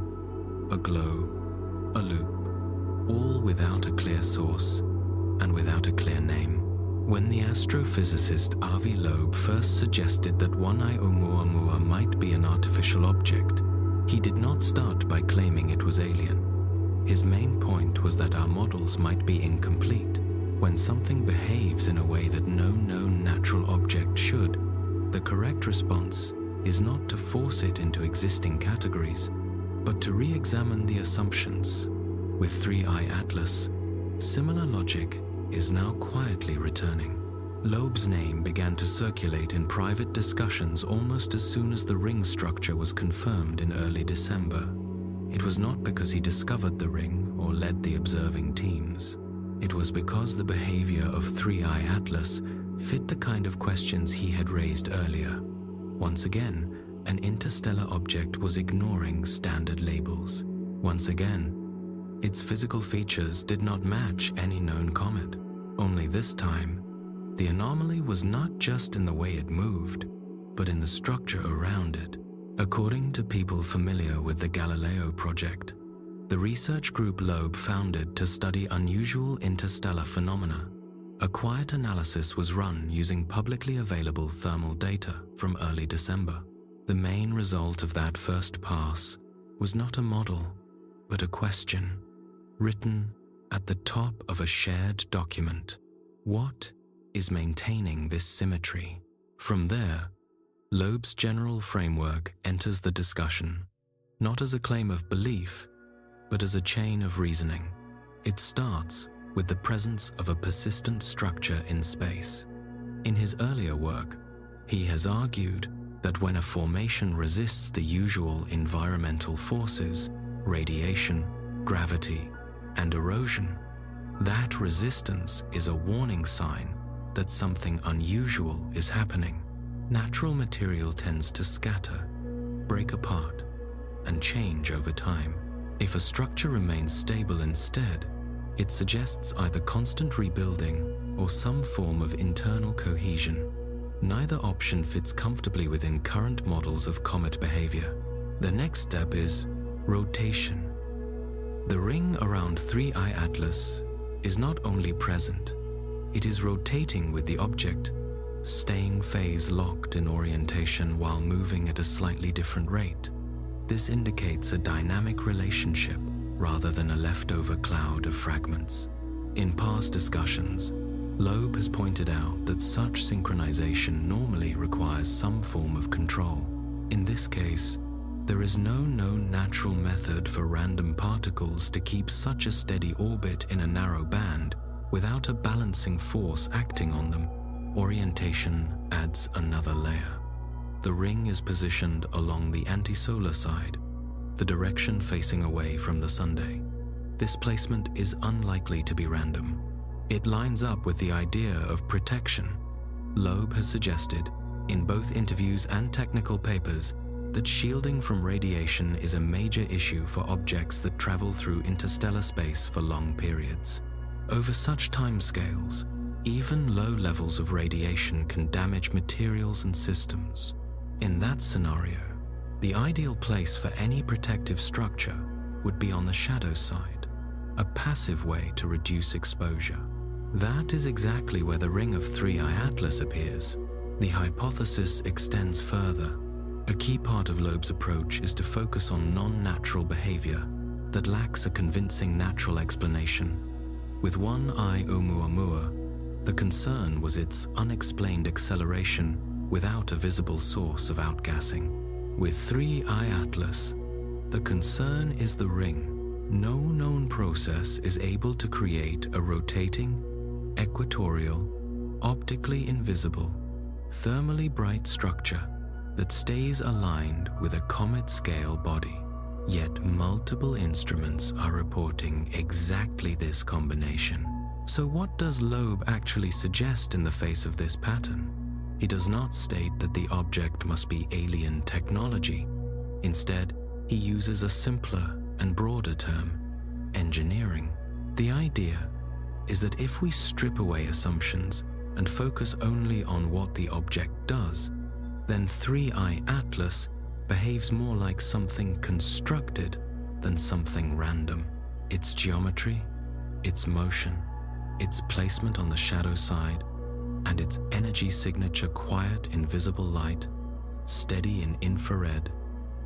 S1: a glow, a loop, all without a clear source and without a clear name. When the astrophysicist Avi Loeb first suggested that 1I Oumuamua might be an artificial object, he did not start by claiming it was alien. His main point was that our models might be incomplete. When something behaves in a way that no known natural object should, the correct response is not to force it into existing categories, but to re-examine the assumptions. With 3I Atlas, similar logic is now quietly returning. Loeb's name began to circulate in private discussions almost as soon as the ring structure was confirmed in early December. It was not because he discovered the ring or led the observing teams. It was because the behavior of 3I Atlas fit the kind of questions he had raised earlier. Once again, an interstellar object was ignoring standard labels. Once again, its physical features did not match any known comet. Only this time, the anomaly was not just in the way it moved, but in the structure around it. According to people familiar with the Galileo project, the research group Loeb founded to study unusual interstellar phenomena, a quiet analysis was run using publicly available thermal data from early December. The main result of that first pass was not a model, but a question, written at the top of a shared document. What is maintaining this symmetry? From there, Loeb's general framework enters the discussion, not as a claim of belief, but as a chain of reasoning. It starts with the presence of a persistent structure in space. In his earlier work, he has argued that when a formation resists the usual environmental forces, radiation, gravity, and erosion, that resistance is a warning sign that something unusual is happening. Natural material tends to scatter, break apart, and change over time. If a structure remains stable instead, it suggests either constant rebuilding or some form of internal cohesion. Neither option fits comfortably within current models of comet behavior. The next step is rotation. The ring around 3I Atlas is not only present, it is rotating with the object, staying phase locked in orientation while moving at a slightly different rate. This indicates a dynamic relationship rather than a leftover cloud of fragments. In past discussions, Loeb has pointed out that such synchronization normally requires some form of control. In this case, there is no known natural method for random particles to keep such a steady orbit in a narrow band without a balancing force acting on them. Orientation adds another layer. The ring is positioned along the antisolar side, the direction facing away from the Sunday. This placement is unlikely to be random. It lines up with the idea of protection. Loeb has suggested, in both interviews and technical papers, that shielding from radiation is a major issue for objects that travel through interstellar space for long periods. Over such timescales, even low levels of radiation can damage materials and systems. In that scenario, the ideal place for any protective structure would be on the shadow side, a passive way to reduce exposure. That is exactly where the ring of 3I Atlas appears. The hypothesis extends further. A key part of Loeb's approach is to focus on non-natural behavior that lacks a convincing natural explanation. With 1I Oumuamua, the concern was its unexplained acceleration without a visible source of outgassing. With 3I Atlas, the concern is the ring. No known process is able to create a rotating, equatorial, optically invisible, thermally bright structure that stays aligned with a comet-scale body. Yet multiple instruments are reporting exactly this combination. So what does Loeb actually suggest in the face of this pattern? He does not state that the object must be alien technology. Instead, he uses a simpler and broader term, engineering. The idea is that if we strip away assumptions and focus only on what the object does, then 3I Atlas behaves more like something constructed than something random. Its geometry, its motion, its placement on the shadow side, and its energy signature, quiet in visible light, steady in infrared,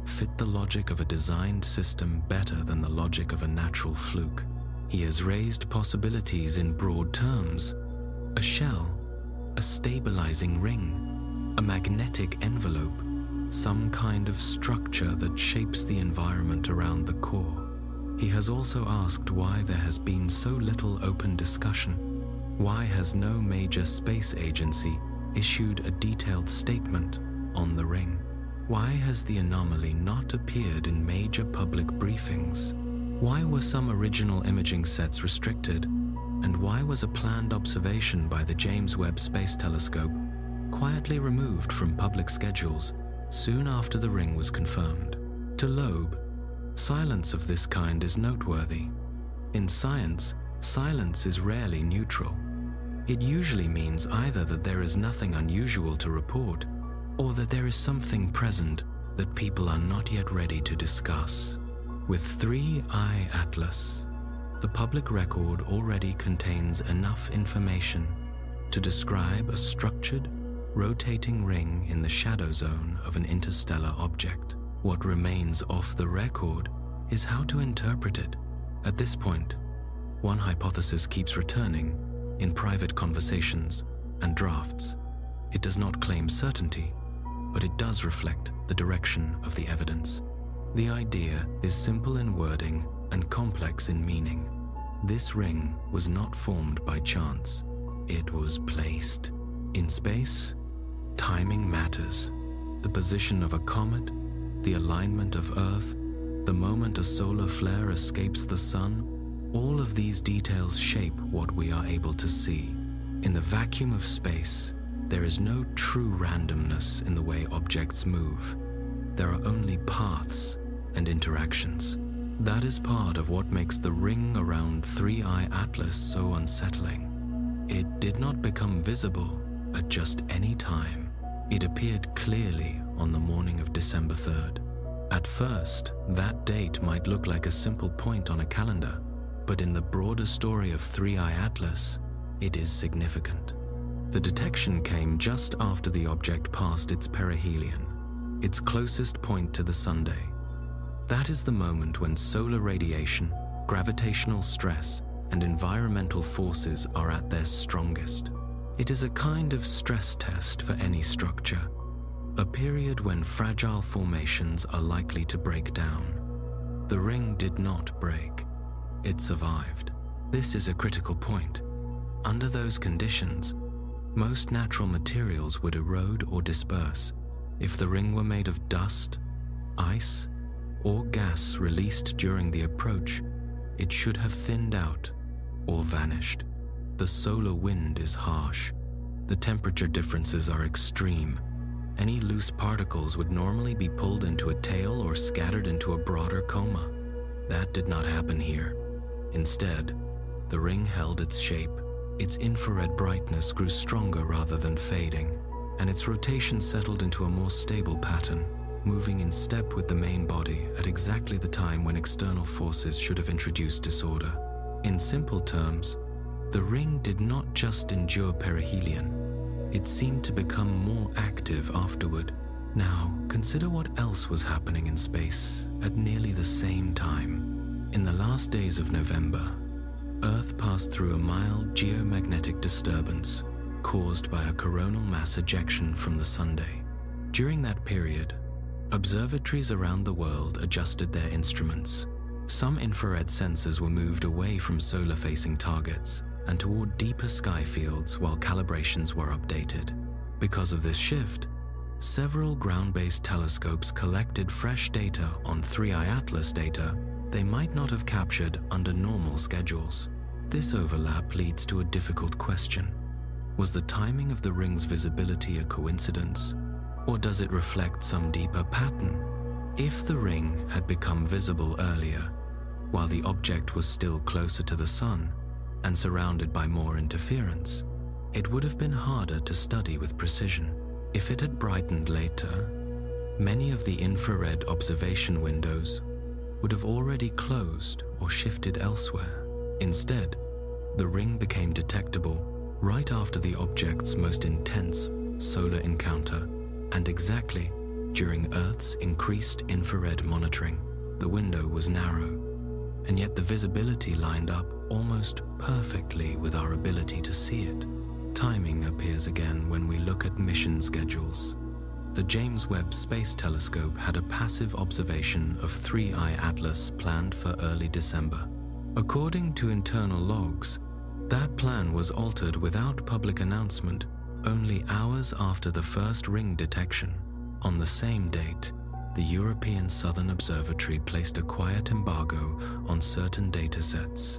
S1: fit the logic of a designed system better than the logic of a natural fluke. He has raised possibilities in broad terms: a shell, a stabilizing ring, a magnetic envelope, some kind of structure that shapes the environment around the core. He has also asked why there has been so little open discussion. Why has no major space agency issued a detailed statement on the ring? Why has the anomaly not appeared in major public briefings? Why were some original imaging sets restricted? And why was a planned observation by the James Webb Space Telescope quietly removed from public schedules soon after the ring was confirmed? To Loeb, silence of this kind is noteworthy. In science, silence is rarely neutral. It usually means either that there is nothing unusual to report, or that there is something present that people are not yet ready to discuss. With 3I Atlas, the public record already contains enough information to describe a structured, rotating ring in the shadow zone of an interstellar object. What remains off the record is how to interpret it. At this point, one hypothesis keeps returning in private conversations and drafts. It does not claim certainty, but it does reflect the direction of the evidence. The idea is simple in wording and complex in meaning. This ring was not formed by chance. It was placed. In space, timing matters. The position of a comet, the alignment of Earth, the moment a solar flare escapes the sun, all of these details shape what we are able to see. In the vacuum of space, there is no true randomness in the way objects move. There are only paths and interactions. That is part of what makes the ring around 3I Atlas so unsettling. It did not become visible at just any time. It appeared clearly on the morning of December 3rd. At first, that date might look like a simple point on a calendar, but in the broader story of 3I Atlas, it is significant. The detection came just after the object passed its perihelion, its closest point to the Sunday. That is the moment when solar radiation, gravitational stress, and environmental forces are at their strongest. It is a kind of stress test for any structure, a period when fragile formations are likely to break down. The ring did not break. It survived. This is a critical point. Under those conditions, most natural materials would erode or disperse. If the ring were made of dust, ice, or gas released during the approach, it should have thinned out or vanished. The solar wind is harsh. The temperature differences are extreme. Any loose particles would normally be pulled into a tail or scattered into a broader coma. That did not happen here. Instead, the ring held its shape. Its infrared brightness grew stronger rather than fading, and its rotation settled into a more stable pattern, moving in step with the main body at exactly the time when external forces should have introduced disorder. In simple terms, the ring did not just endure perihelion. It seemed to become more active afterward. Now, consider what else was happening in space at nearly the same time. In the last days of November, Earth passed through a mild geomagnetic disturbance caused by a coronal mass ejection from the Sunday. During that period, observatories around the world adjusted their instruments. Some infrared sensors were moved away from solar-facing targets and toward deeper sky fields while calibrations were updated. Because of this shift, several ground-based telescopes collected fresh data on 3I Atlas data they might not have captured under normal schedules. This overlap leads to a difficult question. Was the timing of the ring's visibility a coincidence, or does it reflect some deeper pattern? If the ring had become visible earlier, while the object was still closer to the Sun and surrounded by more interference, it would have been harder to study with precision. If it had brightened later, many of the infrared observation windows would have already closed or shifted elsewhere. Instead, the ring became detectable right after the object's most intense solar encounter, and exactly during Earth's increased infrared monitoring. The window was narrow, and yet the visibility lined up almost perfectly with our ability to see it. Timing appears again when we look at mission schedules. The James Webb Space Telescope had a passive observation of 3I Atlas planned for early December. According to internal logs, that plan was altered without public announcement only hours after the first ring detection. On the same date, the European Southern Observatory placed a quiet embargo on certain datasets,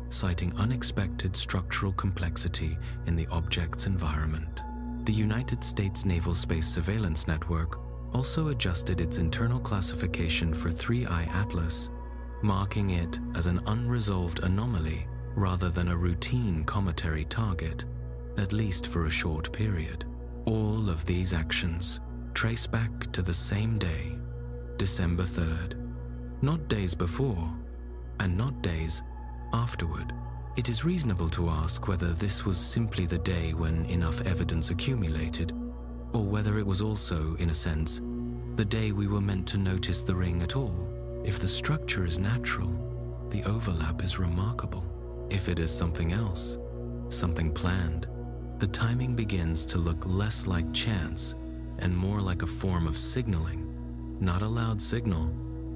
S1: citing unexpected structural complexity in the object's environment. The United States Naval Space Surveillance Network also adjusted its internal classification for 3I Atlas, marking it as an unresolved anomaly rather than a routine cometary target, at least for a short period. All of these actions trace back to the same day, December 3rd, not days before and not days afterward. It is reasonable to ask whether this was simply the day when enough evidence accumulated, or whether it was also, in a sense, the day we were meant to notice the ring at all. If the structure is natural, the overlap is remarkable. If it is something else, something planned, the timing begins to look less like chance and more like a form of signaling. Not a loud signal,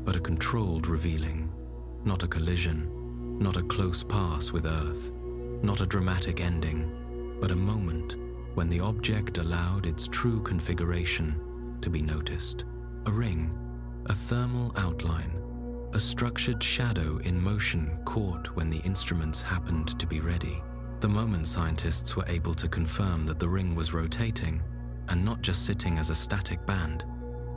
S1: but a controlled revealing. Not a collision, not a close pass with Earth, not a dramatic ending, but a moment when the object allowed its true configuration to be noticed. A ring, a thermal outline, a structured shadow in motion caught when the instruments happened to be ready. The moment scientists were able to confirm that the ring was rotating and not just sitting as a static band,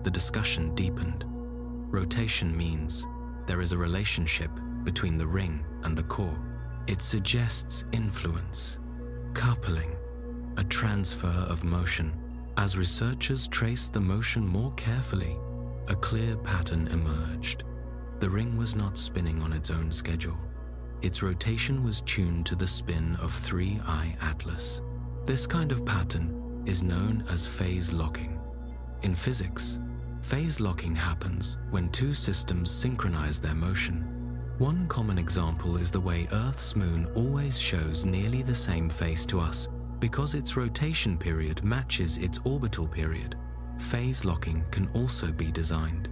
S1: the discussion deepened. Rotation means there is a relationship between the ring and the core. It suggests influence, coupling, a transfer of motion. As researchers traced the motion more carefully, a clear pattern emerged. The ring was not spinning on its own schedule. Its rotation was tuned to the spin of 3I Atlas. This kind of pattern is known as phase locking. In physics, phase locking happens when two systems synchronize their motion. One common example is the way Earth's moon always shows nearly the same face to us because its rotation period matches its orbital period. Phase locking can also be designed.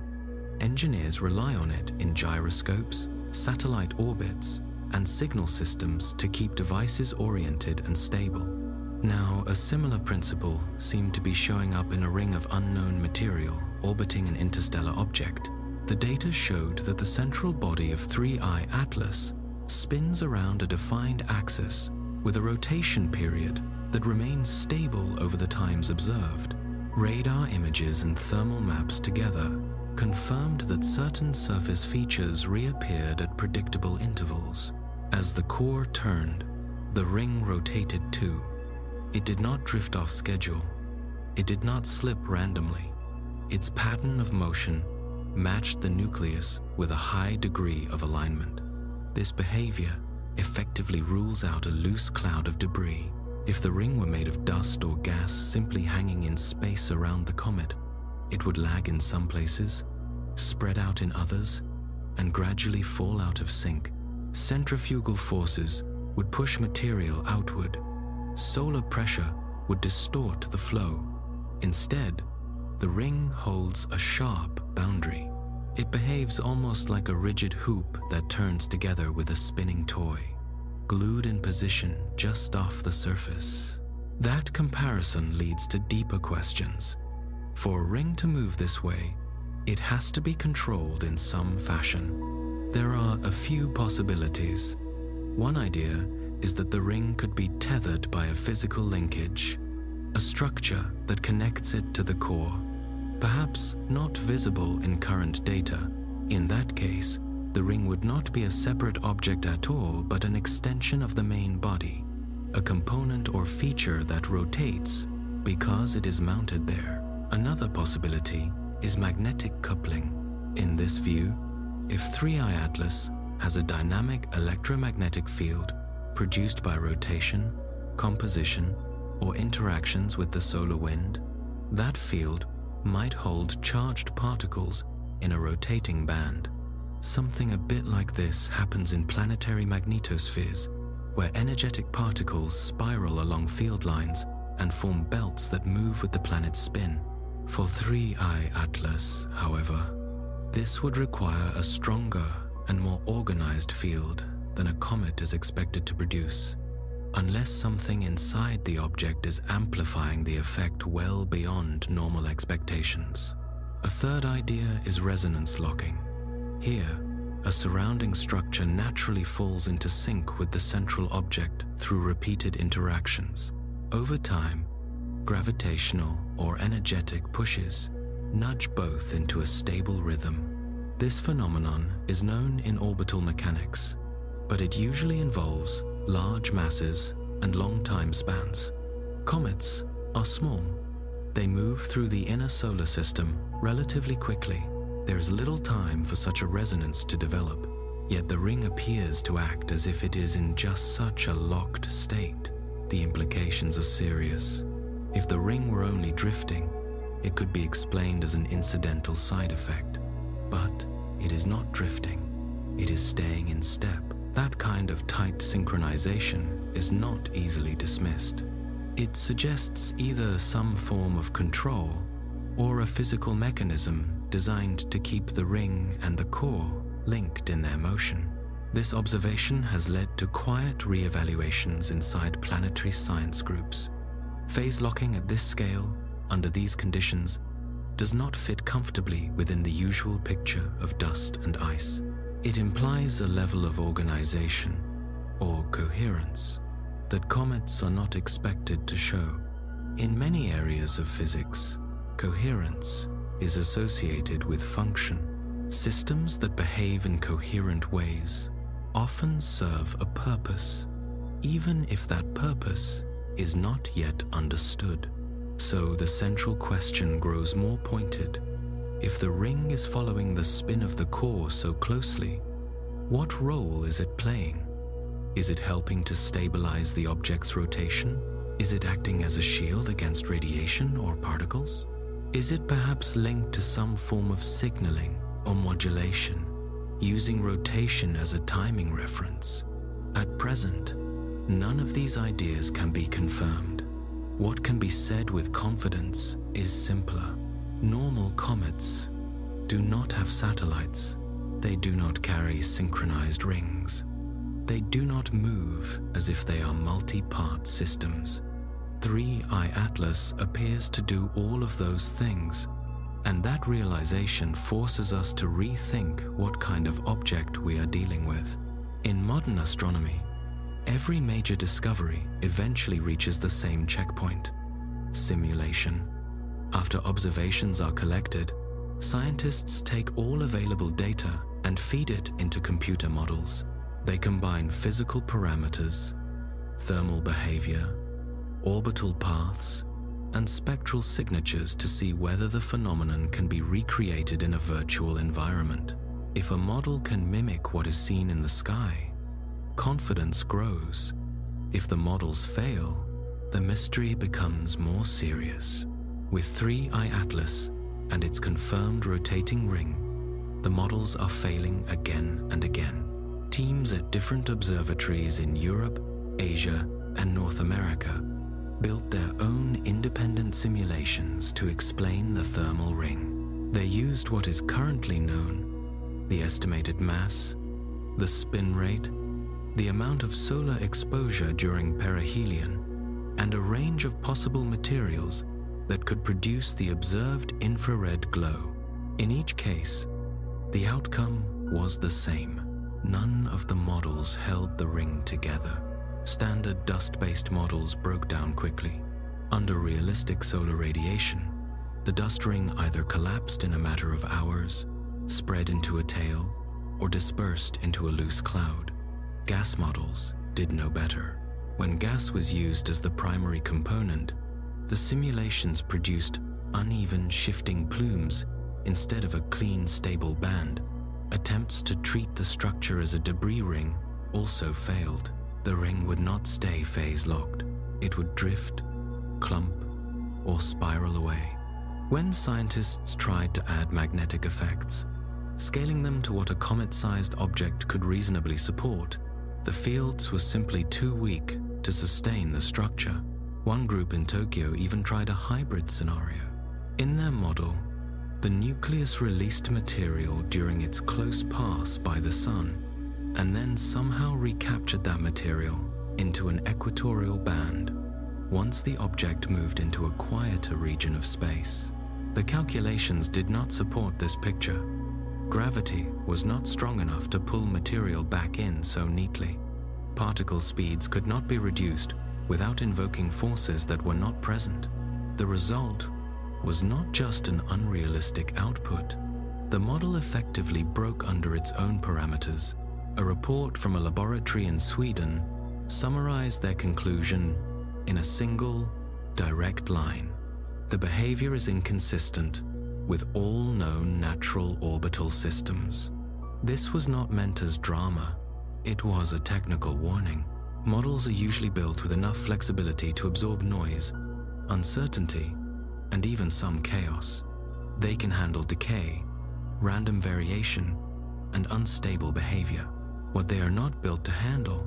S1: Engineers rely on it in gyroscopes, satellite orbits, and signal systems to keep devices oriented and stable. Now, a similar principle seemed to be showing up in a ring of unknown material orbiting an interstellar object. The data showed that the central body of 3I Atlas spins around a defined axis with a rotation period that remains stable over the times observed. Radar images and thermal maps together confirmed that certain surface features reappeared at predictable intervals. As the core turned, the ring rotated too. It did not drift off schedule. It did not slip randomly. Its pattern of motion matched the nucleus with a high degree of alignment. This behavior effectively rules out a loose cloud of debris. If the ring were made of dust or gas simply hanging in space around the comet, it would lag in some places, spread out in others, and gradually fall out of sync. Centrifugal forces would push material outward. Solar pressure would distort the flow. Instead, the ring holds a sharp boundary. It behaves almost like a rigid hoop that turns together with a spinning toy, glued in position just off the surface. That comparison leads to deeper questions. For a ring to move this way, it has to be controlled in some fashion. There are a few possibilities. One idea is that the ring could be tethered by a physical linkage, a structure that connects it to the core, perhaps not visible in current data. In that case, the ring would not be a separate object at all, but an extension of the main body, a component or feature that rotates because it is mounted there. Another possibility is magnetic coupling. In this view, if 3I Atlas has a dynamic electromagnetic field produced by rotation, composition, or interactions with the solar wind, that field might hold charged particles in a rotating band. Something a bit like this happens in planetary magnetospheres, where energetic particles spiral along field lines and form belts that move with the planet's spin. For 3I Atlas, however, this would require a stronger and more organized field than a comet is expected to produce, unless something inside the object is amplifying the effect well beyond normal expectations. A third idea is resonance locking. Here, a surrounding structure naturally falls into sync with the central object through repeated interactions. Over time, gravitational or energetic pushes nudge both into a stable rhythm. This phenomenon is known in orbital mechanics, but it usually involves large masses and long time spans. Comets are small. They move through the inner solar system relatively quickly. There is little time for such a resonance to develop, yet the ring appears to act as if it is in just such a locked state. The implications are serious. If the ring were only drifting, it could be explained as an incidental side effect. But it is not drifting. It is staying in step. That kind of tight synchronization is not easily dismissed. It suggests either some form of control or a physical mechanism designed to keep the ring and the core linked in their motion. This observation has led to quiet re-evaluations inside planetary science groups. Phase locking at this scale, under these conditions, does not fit comfortably within the usual picture of dust and ice. It implies a level of organization, or coherence, that comets are not expected to show. In many areas of physics, coherence is associated with function. Systems that behave in coherent ways often serve a purpose, even if that purpose is not yet understood. So the central question grows more pointed. If the ring is following the spin of the core so closely, what role is it playing? Is it helping to stabilize the object's rotation? Is it acting as a shield against radiation or particles? Is it perhaps linked to some form of signaling or modulation, using rotation as a timing reference? At present, none of these ideas can be confirmed. What can be said with confidence is simpler. Normal comets do not have satellites. They do not carry synchronized rings. They do not move as if they are multi-part systems. 3I Atlas appears to do all of those things, and that realization forces us to rethink what kind of object we are dealing with. In modern astronomy, every major discovery eventually reaches the same checkpoint: simulation. After observations are collected, scientists take all available data and feed it into computer models. They combine physical parameters, thermal behavior, orbital paths, and spectral signatures to see whether the phenomenon can be recreated in a virtual environment. If a model can mimic what is seen in the sky, confidence grows. If the models fail, the mystery becomes more serious. With 3I Atlas and its confirmed rotating ring, the models are failing again and again. Teams at different observatories in Europe, Asia, and North America built their own independent simulations to explain the thermal ring. They used what is currently known: the estimated mass, the spin rate, the amount of solar exposure during perihelion, and a range of possible materials that could produce the observed infrared glow. In each case, the outcome was the same. None of the models held the ring together. Standard dust-based models broke down quickly. Under realistic solar radiation, the dust ring either collapsed in a matter of hours, spread into a tail, or dispersed into a loose cloud. Gas models did no better. When gas was used as the primary component, the simulations produced uneven, shifting plumes instead of a clean, stable band. Attempts to treat the structure as a debris ring also failed. The ring would not stay phase-locked. It would drift, clump, or spiral away. When scientists tried to add magnetic effects, scaling them to what a comet-sized object could reasonably support, the fields were simply too weak to sustain the structure. One group in Tokyo even tried a hybrid scenario. In their model, the nucleus released material during its close pass by the Sun, and then somehow recaptured that material into an equatorial band once the object moved into a quieter region of space. The calculations did not support this picture. Gravity was not strong enough to pull material back in so neatly. Particle speeds could not be reduced without invoking forces that were not present. The result was not just an unrealistic output. The model effectively broke under its own parameters. A report from a laboratory in Sweden summarized their conclusion in a single, direct line. The behavior is inconsistent with all known natural orbital systems. This was not meant as drama. It was a technical warning. Models are usually built with enough flexibility to absorb noise, uncertainty, and even some chaos. They can handle decay, random variation, and unstable behavior. What they are not built to handle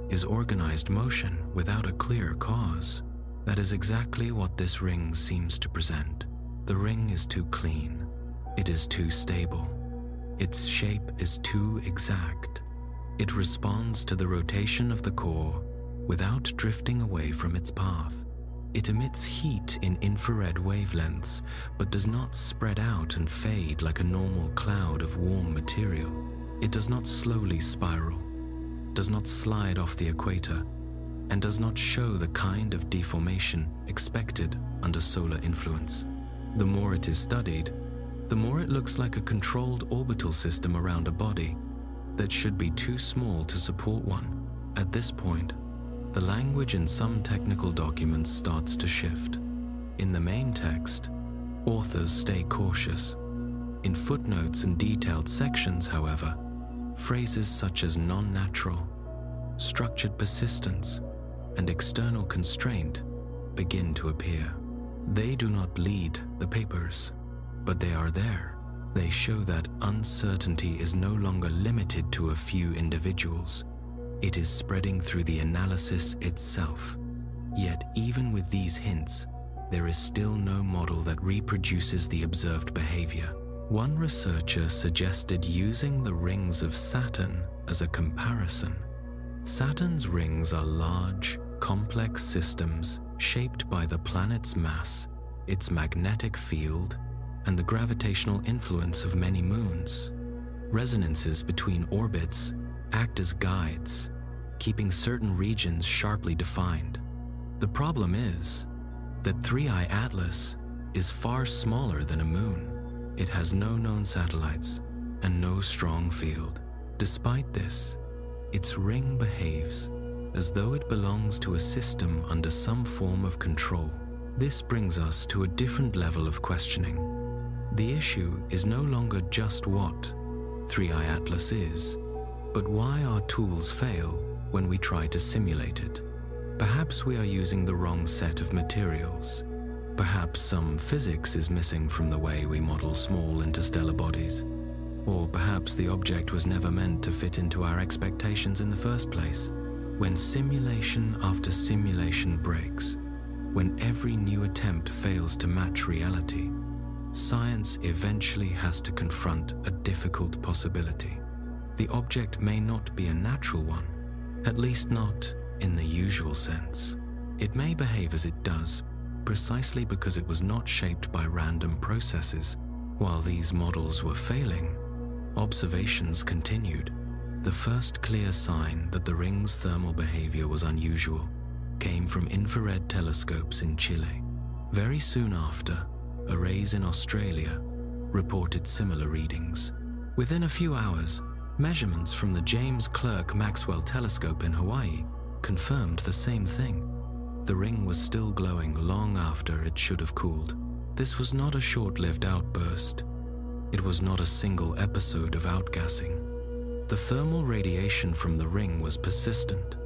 S1: is organized motion without a clear cause. That is exactly what this ring seems to present. The ring is too clean. It is too stable. Its shape is too exact. It responds to the rotation of the core without drifting away from its path. It emits heat in infrared wavelengths, but does not spread out and fade like a normal cloud of warm material. It does not slowly spiral, does not slide off the equator, and does not show the kind of deformation expected under solar influence. The more it is studied, the more it looks like a controlled orbital system around a body that should be too small to support one. At this point, the language in some technical documents starts to shift. In the main text, authors stay cautious. In footnotes and detailed sections, however, phrases such as non-natural, structured persistence, and external constraint begin to appear. They do not lead the papers, but they are there. They show that uncertainty is no longer limited to a few individuals. It is spreading through the analysis itself. Yet even with these hints, there is still no model that reproduces the observed behavior. One researcher suggested using the rings of Saturn as a comparison. Saturn's rings are large, complex systems shaped by the planet's mass, its magnetic field, and the gravitational influence of many moons. Resonances between orbits act as guides, keeping certain regions sharply defined. The problem is that 3I Atlas is far smaller than a moon. It has no known satellites and no strong field. Despite this, its ring behaves as though it belongs to a system under some form of control. This brings us to a different level of questioning. The issue is no longer just what 3I Atlas is, but why our tools fail when we try to simulate it. Perhaps we are using the wrong set of materials. Perhaps some physics is missing from the way we model small interstellar bodies. Or perhaps the object was never meant to fit into our expectations in the first place. When simulation after simulation breaks, when every new attempt fails to match reality, science eventually has to confront a difficult possibility. The object may not be a natural one, at least not in the usual sense. It may behave as it does, precisely because it was not shaped by random processes. While these models were failing, observations continued. The first clear sign that the ring's thermal behavior was unusual came from infrared telescopes in Chile. Very soon after, arrays in Australia reported similar readings. Within a few hours, measurements from the James Clerk Maxwell telescope in Hawaii confirmed the same thing. The ring was still glowing long after it should have cooled. This was not a short-lived outburst. It was not a single episode of outgassing. The thermal radiation from the ring was persistent,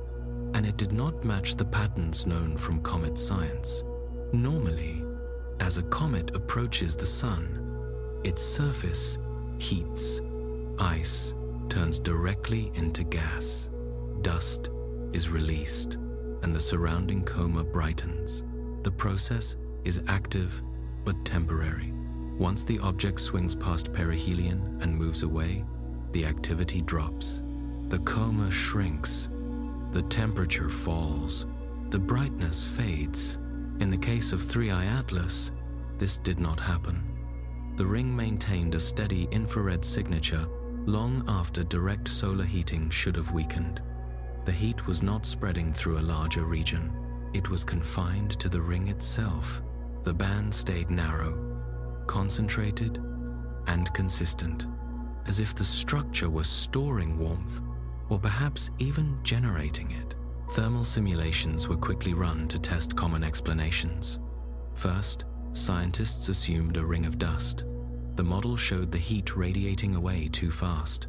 S1: and it did not match the patterns known from comet science. Normally, as a comet approaches the sun, its surface heats. Ice turns directly into gas. Dust is released, and the surrounding coma brightens. The process is active but temporary. Once the object swings past perihelion and moves away, the activity drops. The coma shrinks. The temperature falls. The brightness fades. In the case of 3I Atlas, this did not happen. The ring maintained a steady infrared signature long after direct solar heating should have weakened. The heat was not spreading through a larger region. It was confined to the ring itself. The band stayed narrow, concentrated, and consistent, as if the structure was storing warmth, or perhaps even generating it. Thermal simulations were quickly run to test common explanations. First, scientists assumed a ring of dust. The model showed the heat radiating away too fast.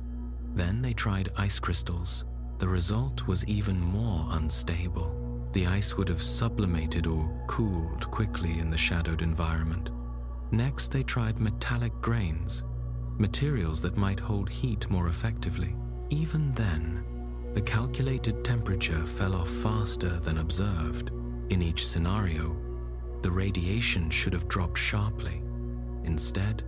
S1: Then they tried ice crystals. The result was even more unstable. The ice would have sublimated or cooled quickly in the shadowed environment. Next, they tried metallic grains, materials that might hold heat more effectively. Even then, the calculated temperature fell off faster than observed. In each scenario, the radiation should have dropped sharply. Instead,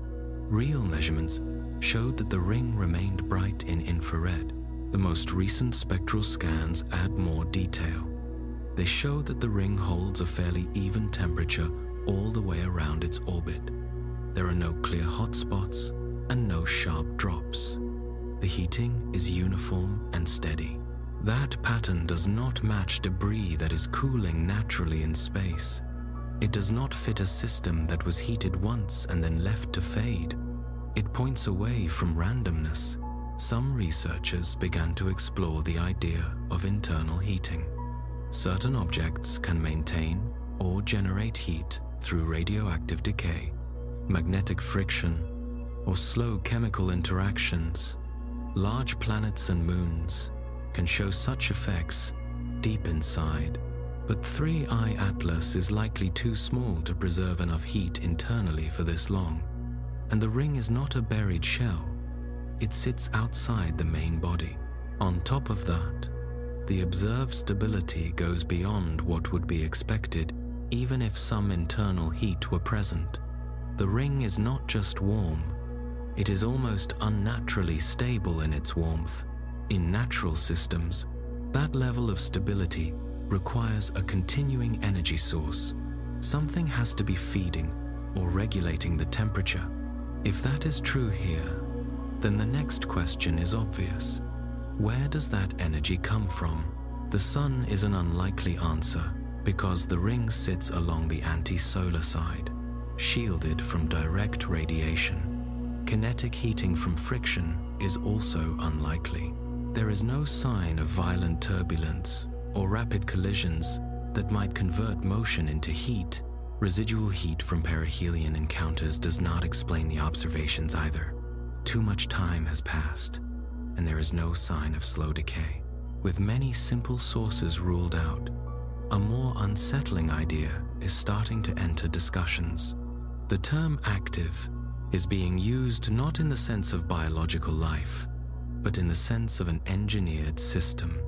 S1: real measurements showed that the ring remained bright in infrared. The most recent spectral scans add more detail. They show that the ring holds a fairly even temperature all the way around its orbit. There are no clear hotspots and no sharp drops. The heating is uniform and steady. That pattern does not match debris that is cooling naturally in space. It does not fit a system that was heated once and then left to fade. It points away from randomness. Some researchers began to explore the idea of internal heating. Certain objects can maintain or generate heat through radioactive decay, magnetic friction, or slow chemical interactions. Large planets and moons can show such effects deep inside, but 3I Atlas is likely too small to preserve enough heat internally for this long. And the ring is not a buried shell. It sits outside the main body. On top of that, the observed stability goes beyond what would be expected even if some internal heat were present. The ring is not just warm, it is almost unnaturally stable in its warmth. In natural systems, that level of stability requires a continuing energy source. Something has to be feeding or regulating the temperature. If that is true here, then the next question is obvious. Where does that energy come from? The sun is an unlikely answer because the ring sits along the anti-solar side, shielded from direct radiation. Kinetic heating from friction is also unlikely. There is no sign of violent turbulence or rapid collisions that might convert motion into heat. Residual heat from perihelion encounters does not explain the observations either. Too much time has passed, and there is no sign of slow decay. With many simple sources ruled out, a more unsettling idea is starting to enter discussions. The term active is being used not in the sense of biological life, but in the sense of an engineered system.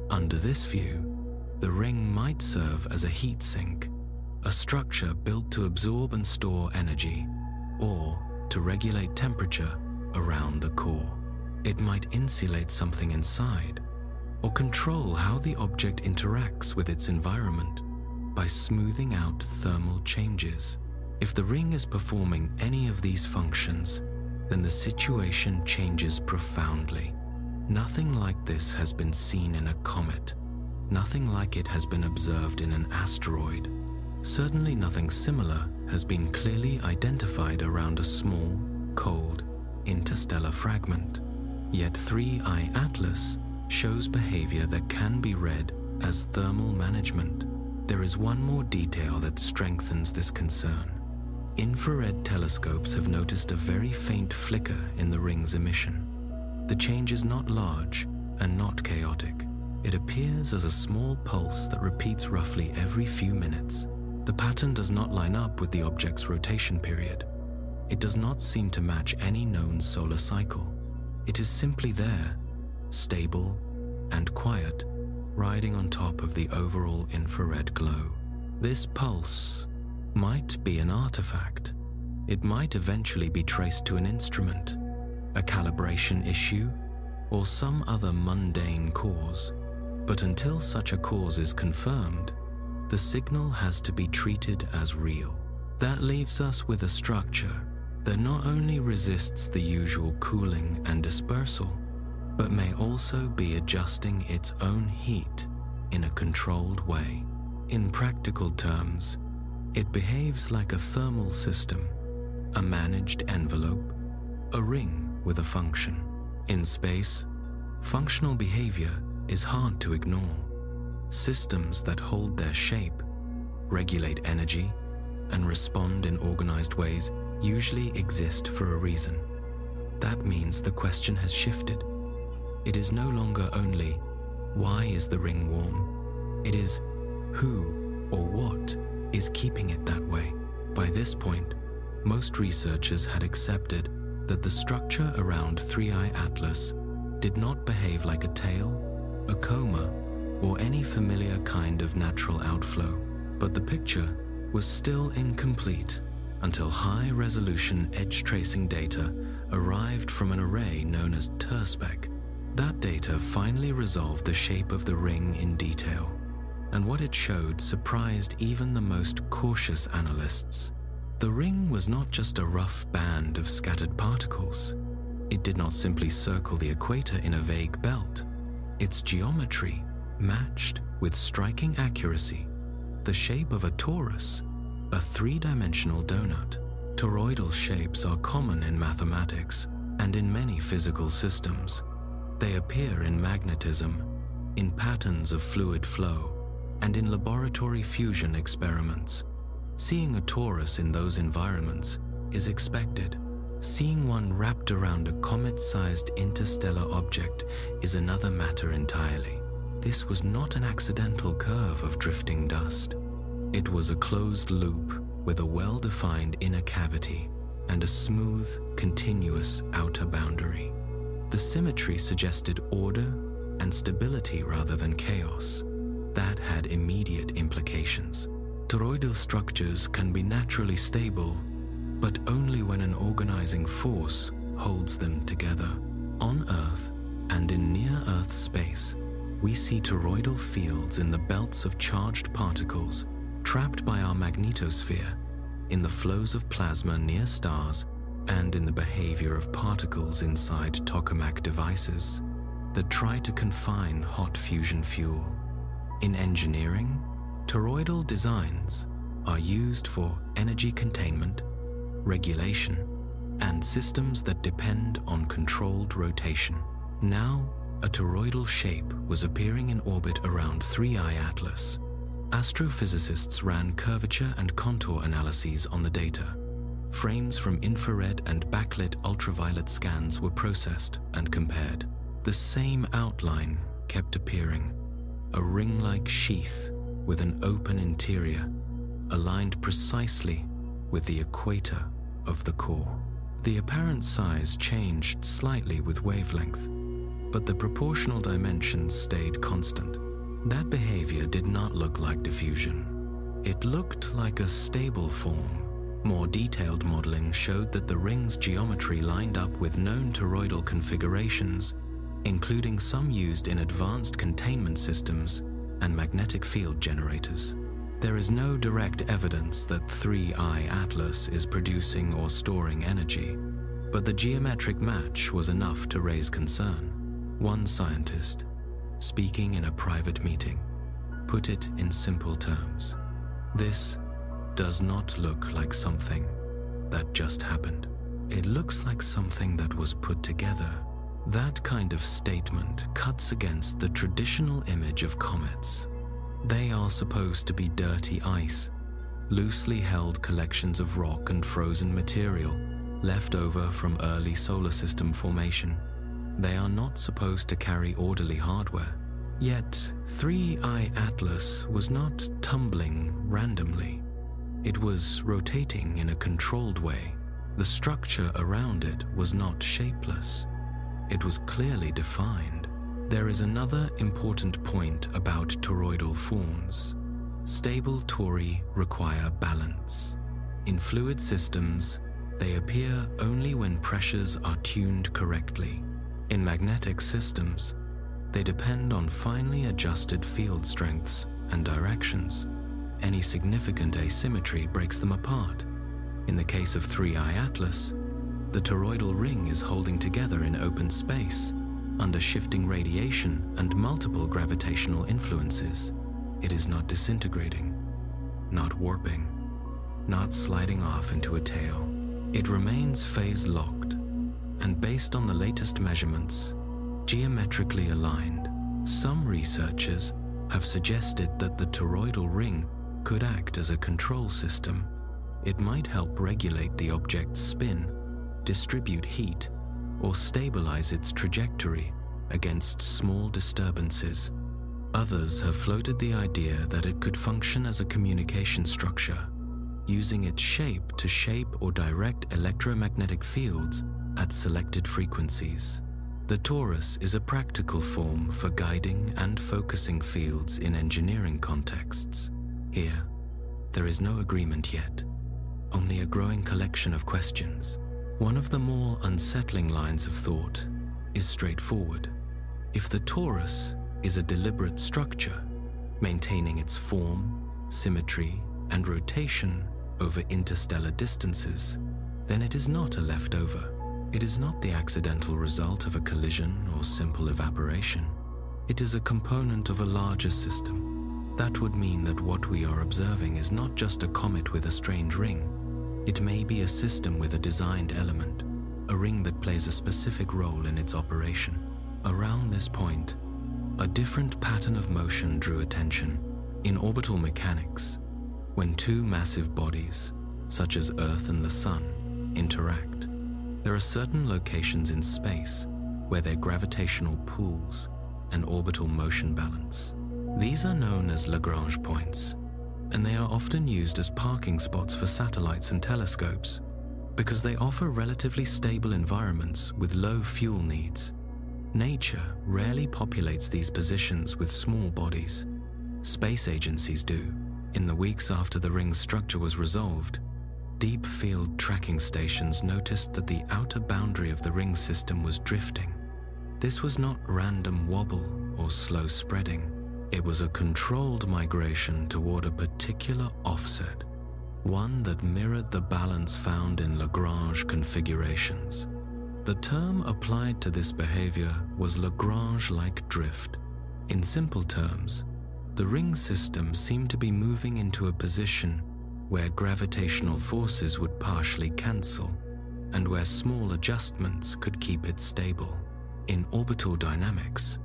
S1: Under this view, the ring might serve as a heat sink, a structure built to absorb and store energy, or to regulate temperature around the core. It might insulate something inside, or control how the object interacts with its environment by smoothing out thermal changes. If the ring is performing any of these functions, then the situation changes profoundly. Nothing like this has been seen in a comet. Nothing like it has been observed in an asteroid. Certainly nothing similar has been clearly identified around a small, cold, interstellar fragment. Yet 3I Atlas shows behavior that can be read as thermal management. There is one more detail that strengthens this concern. Infrared telescopes have noticed a very faint flicker in the ring's emission. The change is not large and not chaotic. It appears as a small pulse that repeats roughly every few minutes. The pattern does not line up with the object's rotation period. It does not seem to match any known solar cycle. It is simply there, stable and quiet, riding on top of the overall infrared glow. This pulse might be an artifact. It might eventually be traced to an instrument, a calibration issue, or some other mundane cause. But until such a cause is confirmed, the signal has to be treated as real. That leaves us with a structure that not only resists the usual cooling and dispersal, but may also be adjusting its own heat in a controlled way. In practical terms, it behaves like a thermal system, a managed envelope, a ring with a function. In space, functional behavior is hard to ignore. Systems that hold their shape, regulate energy, and respond in organized ways usually exist for a reason. That means the question has shifted. It is no longer only, why is the ring warm? It is, who or what is keeping it that way? By this point, most researchers had accepted that the structure around 3I Atlas did not behave like a tail, a coma, or any familiar kind of natural outflow. But the picture was still incomplete until high-resolution edge tracing data arrived from an array known as Terspec. That data finally resolved the shape of the ring in detail, and what it showed surprised even the most cautious analysts. The ring was not just a rough band of scattered particles. It did not simply circle the equator in a vague belt. Its geometry matched with striking accuracy the shape of a torus, a three-dimensional donut. Toroidal shapes are common in mathematics and in many physical systems. They appear in magnetism, in patterns of fluid flow, and in laboratory fusion experiments. Seeing a torus in those environments is expected. Seeing one wrapped around a comet-sized interstellar object is another matter entirely. This was not an accidental curve of drifting dust. It was a closed loop with a well-defined inner cavity and a smooth, continuous outer boundary. The symmetry suggested order and stability rather than chaos. That had immediate implications. Toroidal structures can be naturally stable, but only when an organizing force holds them together. On Earth and in near-Earth space, we see toroidal fields in the belts of charged particles trapped by our magnetosphere, in the flows of plasma near stars, and in the behavior of particles inside tokamak devices that try to confine hot fusion fuel. In engineering, toroidal designs are used for energy containment, regulation, and systems that depend on controlled rotation. Now, a toroidal shape was appearing in orbit around 3I Atlas. Astrophysicists ran curvature and contour analyses on the data. Frames from infrared and backlit ultraviolet scans were processed and compared. The same outline kept appearing, a ring-like sheath with an open interior, aligned precisely with the equator of the core. The apparent size changed slightly with wavelength, but the proportional dimensions stayed constant. That behavior did not look like diffusion. It looked like a stable form. More detailed modeling showed that the ring's geometry lined up with known toroidal configurations, including some used in advanced containment systems and magnetic field generators. There is no direct evidence that 3I Atlas is producing or storing energy, but the geometric match was enough to raise concern. One scientist, speaking in a private meeting, put it in simple terms. This does not look like something that just happened. It looks like something that was put together. That kind of statement cuts against the traditional image of comets. They are supposed to be dirty ice, loosely held collections of rock and frozen material left over from early solar system formation. They are not supposed to carry orderly hardware. Yet, 3I Atlas was not tumbling randomly. It was rotating in a controlled way. The structure around it was not shapeless. It was clearly defined. There is another important point about toroidal forms. Stable tori require balance. In fluid systems, they appear only when pressures are tuned correctly. In magnetic systems, they depend on finely adjusted field strengths and directions. Any significant asymmetry breaks them apart. In the case of 3I Atlas, the toroidal ring is holding together in open space, under shifting radiation and multiple gravitational influences. It is not disintegrating, not warping, not sliding off into a tail. It remains phase-locked, and based on the latest measurements, geometrically aligned. Some researchers have suggested that the toroidal ring could act as a control system. It might help regulate the object's spin, distribute heat, or stabilize its trajectory against small disturbances. Others have floated the idea that it could function as a communication structure, using its shape to shape or direct electromagnetic fields at selected frequencies. The torus is a practical form for guiding and focusing fields in engineering contexts. Here, there is no agreement yet, only a growing collection of questions. One of the more unsettling lines of thought is straightforward. If the torus is a deliberate structure, maintaining its form, symmetry, and rotation over interstellar distances, then it is not a leftover. It is not the accidental result of a collision or simple evaporation. It is a component of a larger system. That would mean that what we are observing is not just a comet with a strange ring. It may be a system with a designed element, a ring that plays a specific role in its operation. Around this point, a different pattern of motion drew attention. In orbital mechanics, when two massive bodies, such as Earth and the Sun, interact, there are certain locations in space where their gravitational pulls and orbital motion balance. These are known as Lagrange points, and they are often used as parking spots for satellites and telescopes because they offer relatively stable environments with low fuel needs. Nature rarely populates these positions with small bodies. Space agencies do. In the weeks after the ring's structure was resolved, deep field tracking stations noticed that the outer boundary of the ring system was drifting. This was not random wobble or slow spreading. It was a controlled migration toward a particular offset, one that mirrored the balance found in Lagrange configurations. The term applied to this behavior was Lagrange-like drift. In simple terms, the ring system seemed to be moving into a position where gravitational forces would partially cancel and where small adjustments could keep it stable. In orbital dynamics,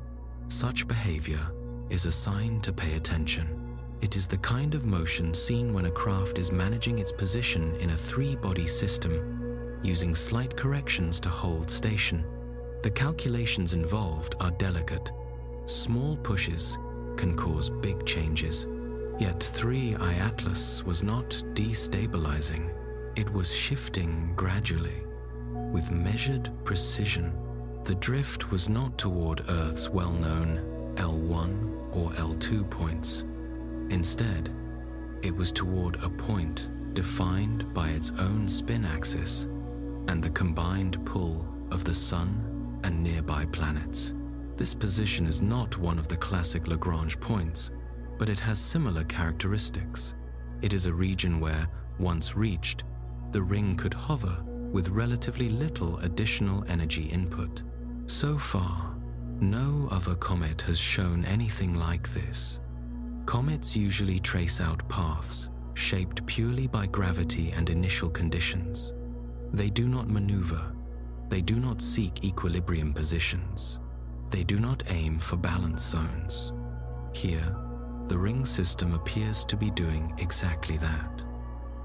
S1: such behavior is a sign to pay attention. It is the kind of motion seen when a craft is managing its position in a three-body system, using slight corrections to hold station. The calculations involved are delicate. Small pushes can cause big changes. Yet 3I Atlas was not destabilizing. It was shifting gradually, with measured precision. The drift was not toward Earth's well-known L1 or L2 points. Instead, it was toward a point defined by its own spin axis and the combined pull of the Sun and nearby planets. This position is not one of the classic Lagrange points, but it has similar characteristics. It is a region where, once reached, the ring could hover with relatively little additional energy input. So far, no other comet has shown anything like this. Comets usually trace out paths shaped purely by gravity and initial conditions. They do not maneuver. They do not seek equilibrium positions. They do not aim for balance zones. Here, the ring system appears to be doing exactly that.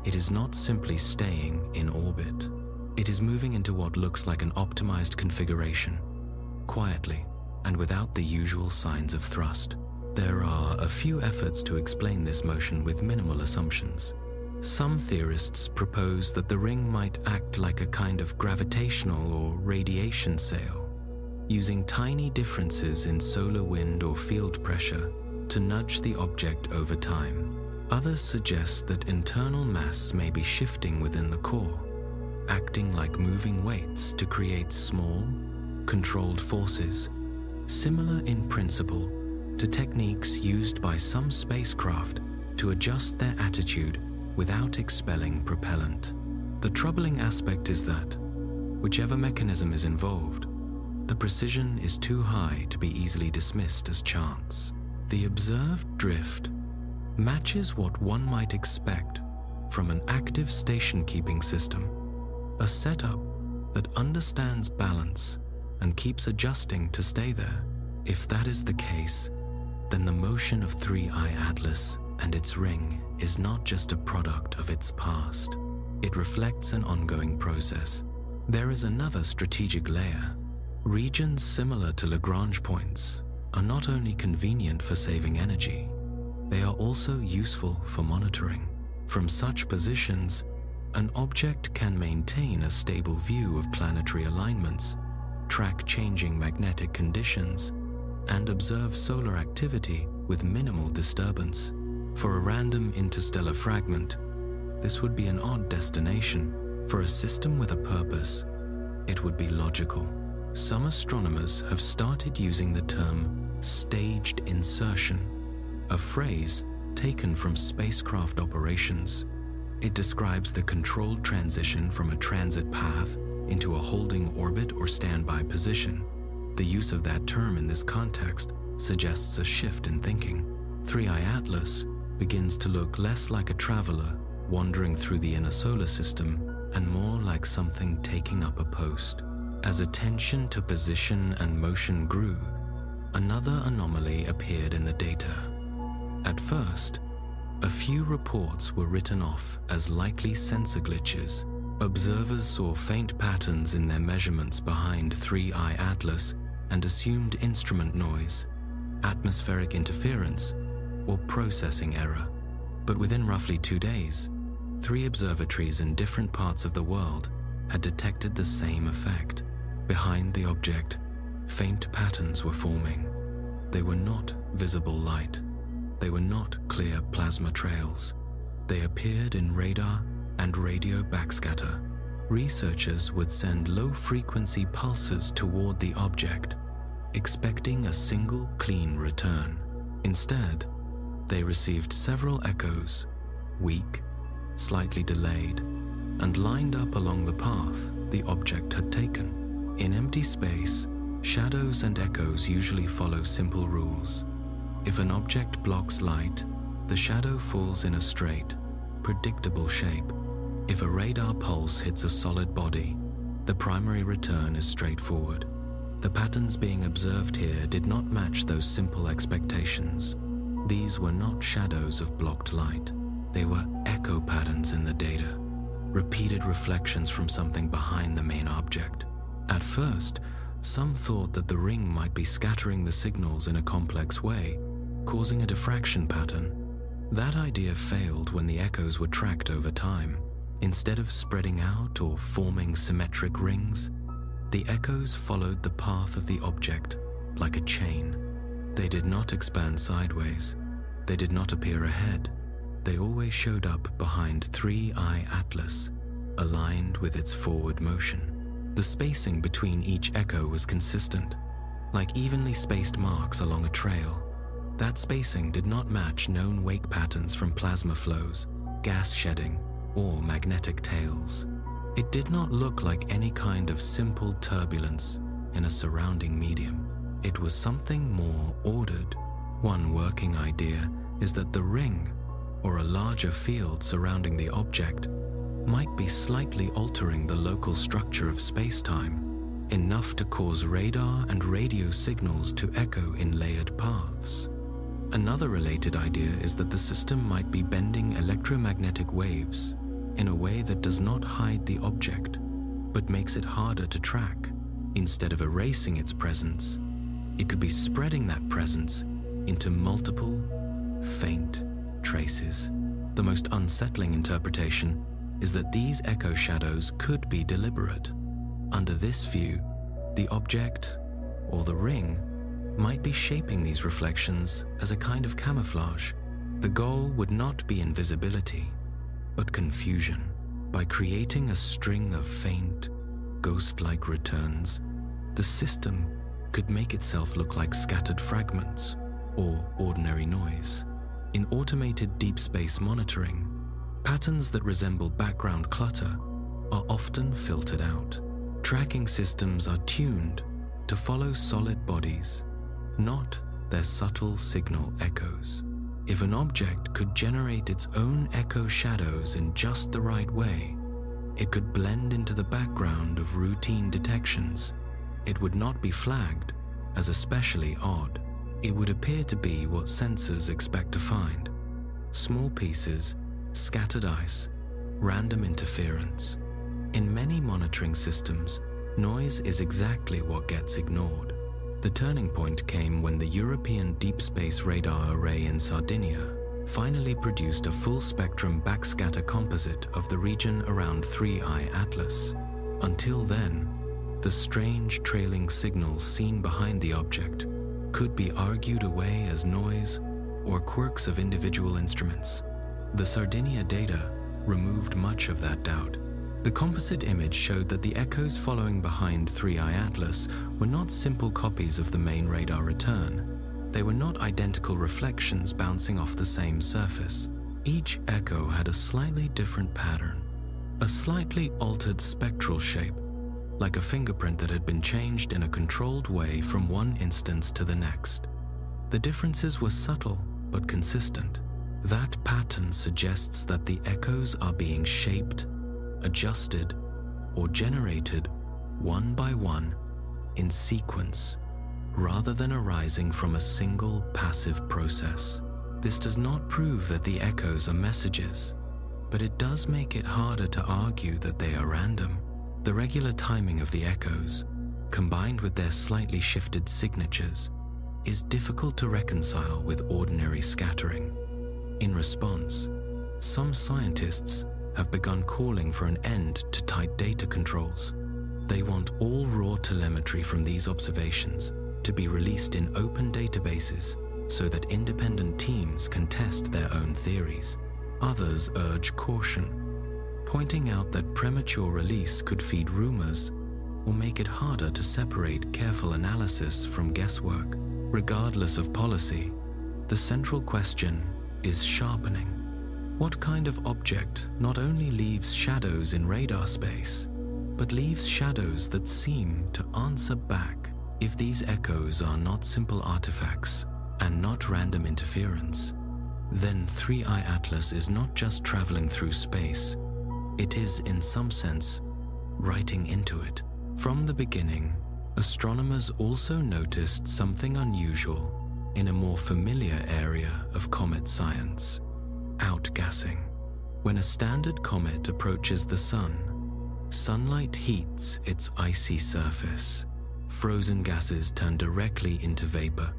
S1: It is not simply staying in orbit. It is moving into what looks like an optimized configuration, quietly and without the usual signs of thrust. There are a few efforts to explain this motion with minimal assumptions. Some theorists propose that the ring might act like a kind of gravitational or radiation sail, using tiny differences in solar wind or field pressure to nudge the object over time. Others suggest that internal mass may be shifting within the core, acting like moving weights to create small, controlled forces, similar in principle to techniques used by some spacecraft to adjust their attitude without expelling propellant. The troubling aspect is that, whichever mechanism is involved, the precision is too high to be easily dismissed as chance. The observed drift matches what one might expect from an active station-keeping system, a setup that understands balance and keeps adjusting to stay there. If that is the case, then the motion of 3I Atlas and its ring is not just a product of its past. It reflects an ongoing process. There is another strategic layer. Regions similar to Lagrange points are not only convenient for saving energy, they are also useful for monitoring. From such positions, an object can maintain a stable view of planetary alignments, track changing magnetic conditions, and observe solar activity with minimal disturbance. For a random interstellar fragment, this would be an odd destination. For a system with a purpose, it would be logical. some astronomers have started using the term staged insertion, a phrase taken from spacecraft operations. It describes the controlled transition from a transit path into a holding orbit or standby position. The use of that term in this context suggests a shift in thinking. 3I Atlas begins to look less like a traveler wandering through the inner solar system and more like something taking up a post. As attention to position and motion grew, another anomaly appeared in the data. At first, a few reports were written off as likely sensor glitches. Observers saw faint patterns in their measurements behind 3I Atlas and assumed instrument noise, atmospheric interference, or processing error. But within roughly 2 days, 3 observatories in different parts of the world had detected the same effect. Behind the object, faint patterns were forming. They were not visible light. They were not clear plasma trails. They appeared in radar and radio backscatter. Researchers would send low-frequency pulses toward the object, expecting a single clean return. Instead, they received several echoes, weak, slightly delayed, and lined up along the path the object had taken. In empty space, shadows and echoes usually follow simple rules. If an object blocks light, the shadow falls in a straight, predictable shape. If a radar pulse hits a solid body, the primary return is straightforward. The patterns being observed here did not match those simple expectations. These were not shadows of blocked light. They were echo patterns in the data, repeated reflections from something behind the main object. At first, some thought that the ring might be scattering the signals in a complex way, causing a diffraction pattern. That idea failed when the echoes were tracked over time. Instead of spreading out or forming symmetric rings, the echoes followed the path of the object like a chain. They did not expand sideways. They did not appear ahead. They always showed up behind 3I Atlas, aligned with its forward motion. The spacing between each echo was consistent, like evenly spaced marks along a trail. That spacing did not match known wake patterns from plasma flows, gas shedding, or magnetic tails. It did not look like any kind of simple turbulence in a surrounding medium. It was something more ordered. One working idea is that the ring, or a larger field surrounding the object, might be slightly altering the local structure of space-time, enough to cause radar and radio signals to echo in layered paths. Another related idea is that the system might be bending electromagnetic waves in a way that does not hide the object, but makes it harder to track. Instead of erasing its presence, it could be spreading that presence into multiple, faint traces. The most unsettling interpretation is that these echo shadows could be deliberate. Under this view, the object, or the ring, might be shaping these reflections as a kind of camouflage. The goal would not be invisibility, but confusion. By creating a string of faint, ghost-like returns, the system could make itself look like scattered fragments or ordinary noise. In automated deep space monitoring, patterns that resemble background clutter are often filtered out. Tracking systems are tuned to follow solid bodies, not their subtle signal echoes. If an object could generate its own echo shadows in just the right way, it could blend into the background of routine detections. It would not be flagged as especially odd. It would appear to be what sensors expect to find: small pieces, scattered ice, random interference. In many monitoring systems, noise is exactly what gets ignored. The turning point came when the European Deep Space Radar Array in Sardinia finally produced a full-spectrum backscatter composite of the region around 3I Atlas. Until then, the strange trailing signals seen behind the object could be argued away as noise or quirks of individual instruments. The Sardinia data removed much of that doubt. The composite image showed that the echoes following behind 3I Atlas were not simple copies of the main radar return. They were not identical reflections bouncing off the same surface. Each echo had a slightly different pattern, a slightly altered spectral shape, like a fingerprint that had been changed in a controlled way from one instance to the next. The differences were subtle but consistent. That pattern suggests that the echoes are being shaped, adjusted, or generated one by one in sequence, rather than arising from a single passive process. This does not prove that the echoes are messages, but it does make it harder to argue that they are random. The regular timing of the echoes, combined with their slightly shifted signatures, is difficult to reconcile with ordinary scattering. In response, some scientists have begun calling for an end to tight data controls. They want all raw telemetry from these observations to be released in open databases so that independent teams can test their own theories. Others urge caution, pointing out that premature release could feed rumors or make it harder to separate careful analysis from guesswork. Regardless of policy, the central question is sharpening. What kind of object not only leaves shadows in radar space, but leaves shadows that seem to answer back? If these echoes are not simple artifacts and not random interference, then 3I Atlas is not just traveling through space, it is, in some sense, writing into it. From the beginning, astronomers also noticed something unusual in a more familiar area of comet science: outgassing. When a standard comet approaches the sun, sunlight heats its icy surface. Frozen gases turn directly into vapor,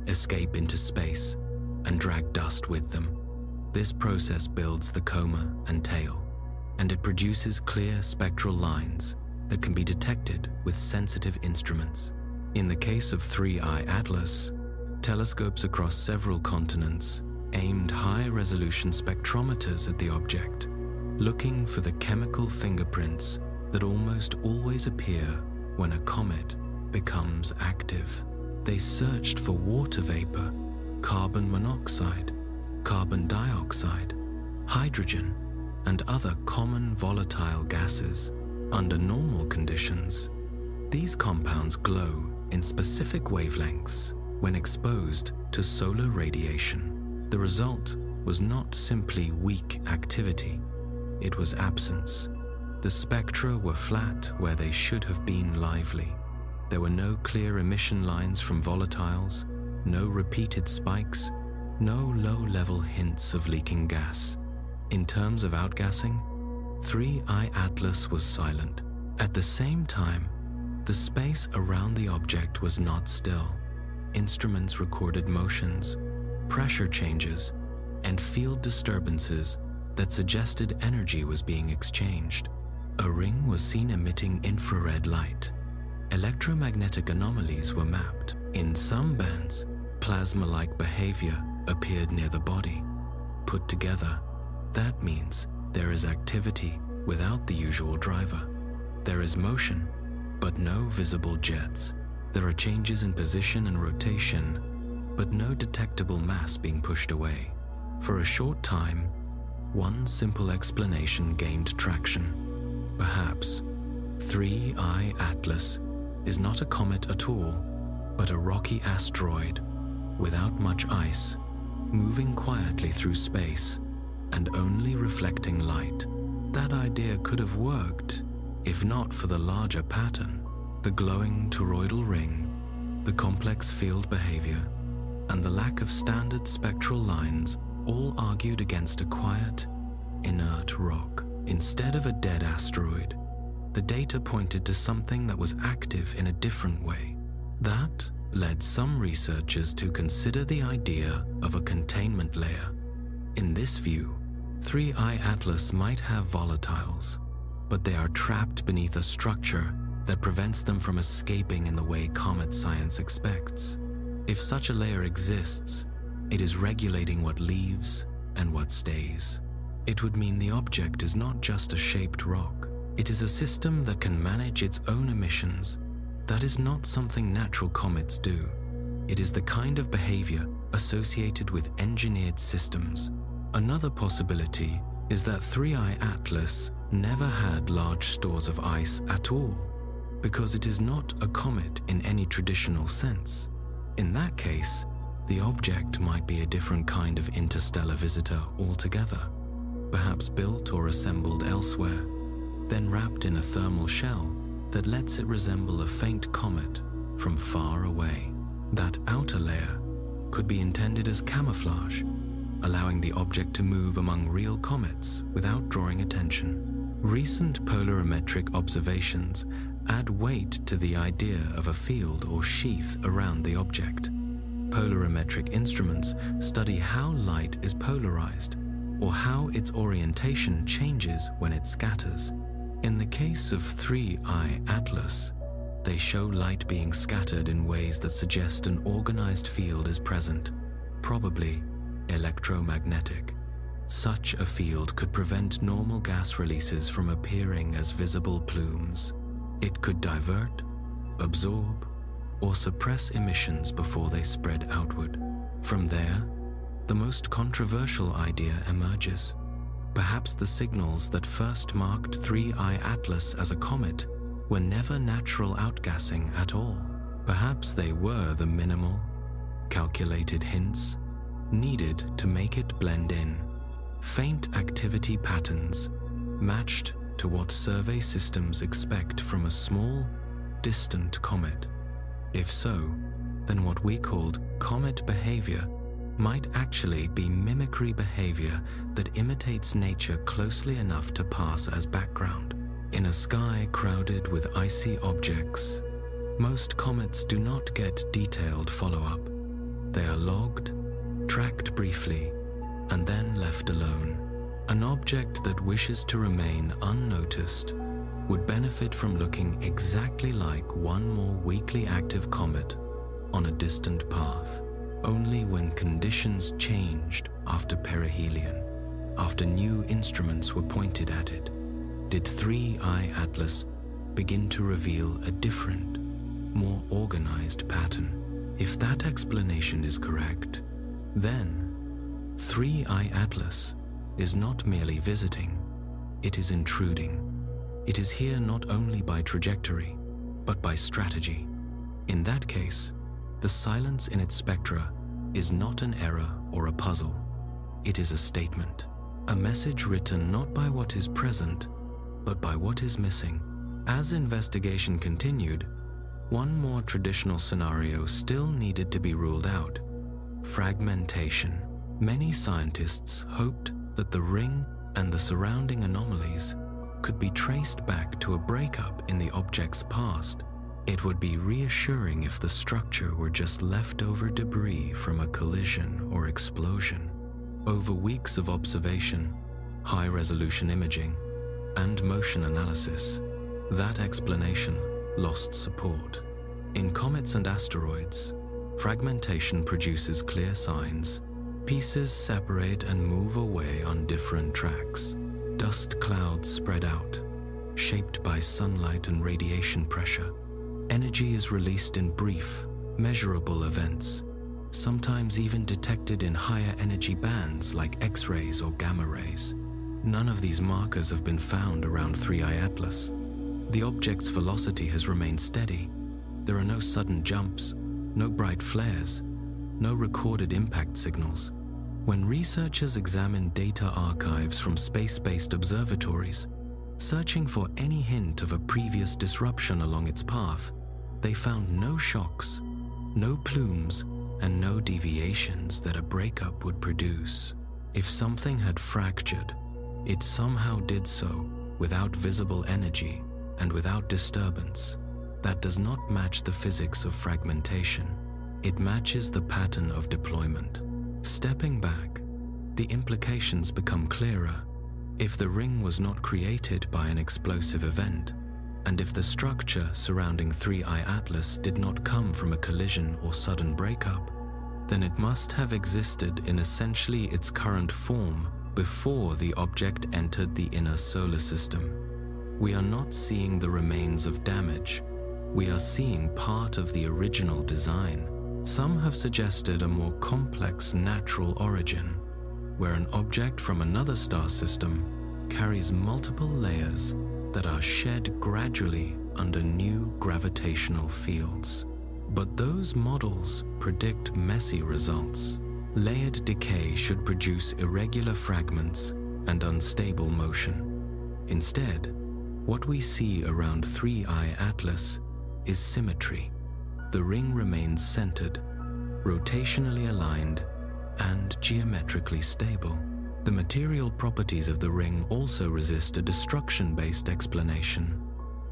S1: escape into space, and drag dust with them. This process builds the coma and tail, and it produces clear spectral lines that can be detected with sensitive instruments. In the case of 3I Atlas, telescopes across several continents aimed high-resolution spectrometers at the object, looking for the chemical fingerprints that almost always appear when a comet becomes active. They searched for water vapor, carbon monoxide, carbon dioxide, hydrogen, and other common volatile gases. Under normal conditions, these compounds glow in specific wavelengths when exposed to solar radiation. The result was not simply weak activity, it was absence. The spectra were flat where they should have been lively. There were no clear emission lines from volatiles, no repeated spikes, no low-level hints of leaking gas. In terms of outgassing, 3I Atlas was silent. At the same time, the space around the object was not still. Instruments recorded motions, pressure changes, and field disturbances that suggested energy was being exchanged. A ring was seen emitting infrared light. Electromagnetic anomalies were mapped. In some bands, plasma-like behavior appeared near the body. Put together, that means there is activity without the usual driver. There is motion, but no visible jets. There are changes in position and rotation, but no detectable mass being pushed away. For a short time, one simple explanation gained traction. Perhaps 3I Atlas is not a comet at all, but a rocky asteroid without much ice, moving quietly through space and only reflecting light. That idea could have worked if not for the larger pattern, the glowing toroidal ring, the complex field behavior, and the lack of standard spectral lines all argued against a quiet, inert rock. Instead of a dead asteroid, the data pointed to something that was active in a different way. That led some researchers to consider the idea of a containment layer. In this view, 3I Atlas might have volatiles, but they are trapped beneath a structure that prevents them from escaping in the way comet science expects. If such a layer exists, it is regulating what leaves and what stays. It would mean the object is not just a shaped rock. It is a system that can manage its own emissions. That is not something natural comets do. It is the kind of behavior associated with engineered systems. Another possibility is that 3I Atlas never had large stores of ice at all, because it is not a comet in any traditional sense. In that case, the object might be a different kind of interstellar visitor altogether, perhaps built or assembled elsewhere, then wrapped in a thermal shell that lets it resemble a faint comet from far away. That outer layer could be intended as camouflage, allowing the object to move among real comets without drawing attention. Recent polarimetric observations add weight to the idea of a field or sheath around the object. Polarimetric instruments study how light is polarized, or how its orientation changes when it scatters. In the case of 3I Atlas, they show light being scattered in ways that suggest an organized field is present, probably electromagnetic. Such a field could prevent normal gas releases from appearing as visible plumes. It could divert, absorb, or suppress emissions before they spread outward. From there, the most controversial idea emerges. Perhaps the signals that first marked 3I Atlas as a comet were never natural outgassing at all. Perhaps they were the minimal, calculated hints needed to make it blend in. Faint activity patterns matched to what survey systems expect from a small, distant comet. If so, then what we called comet behavior might actually be mimicry behavior that imitates nature closely enough to pass as background. In a sky crowded with icy objects, most comets do not get detailed follow-up. They are logged, tracked briefly, and then left alone. An object that wishes to remain unnoticed would benefit from looking exactly like one more weakly active comet on a distant path. Only when conditions changed after perihelion, after new instruments were pointed at it, did 3I Atlas begin to reveal a different, more organized pattern. If that explanation is correct, then 3I Atlas is not merely visiting, it is intruding. It is here not only by trajectory, but by strategy. In that case, the silence in its spectra is not an error or a puzzle. It is a statement, a message written not by what is present, but by what is missing. As investigation continued, one more traditional scenario still needed to be ruled out: fragmentation. Many scientists hoped that the ring and the surrounding anomalies could be traced back to a breakup in the object's past. It would be reassuring if the structure were just leftover debris from a collision or explosion. Over weeks of observation, high-resolution imaging, and motion analysis, that explanation lost support. In comets and asteroids, fragmentation produces clear signs. Pieces separate and move away on different tracks. Dust clouds spread out, shaped by sunlight and radiation pressure. Energy is released in brief, measurable events, sometimes even detected in higher energy bands like X-rays or gamma rays. None of these markers have been found around 3I Atlas. The object's velocity has remained steady. There are no sudden jumps, no bright flares, no recorded impact signals. When researchers examined data archives from space-based observatories, searching for any hint of a previous disruption along its path, they found no shocks, no plumes, and no deviations that a breakup would produce. If something had fractured, it somehow did so without visible energy and without disturbance. That does not match the physics of fragmentation. It matches the pattern of deployment. Stepping back, the implications become clearer. If the ring was not created by an explosive event, and if the structure surrounding 3I Atlas did not come from a collision or sudden breakup, then it must have existed in essentially its current form before the object entered the inner solar system. We are not seeing the remains of damage. We are seeing part of the original design. Some have suggested a more complex natural origin, where an object from another star system carries multiple layers that are shed gradually under new gravitational fields. But those models predict messy results. Layered decay should produce irregular fragments and unstable motion. Instead, what we see around 3I Atlas is symmetry. The ring remains centered, rotationally aligned, and geometrically stable. The material properties of the ring also resist a destruction-based explanation.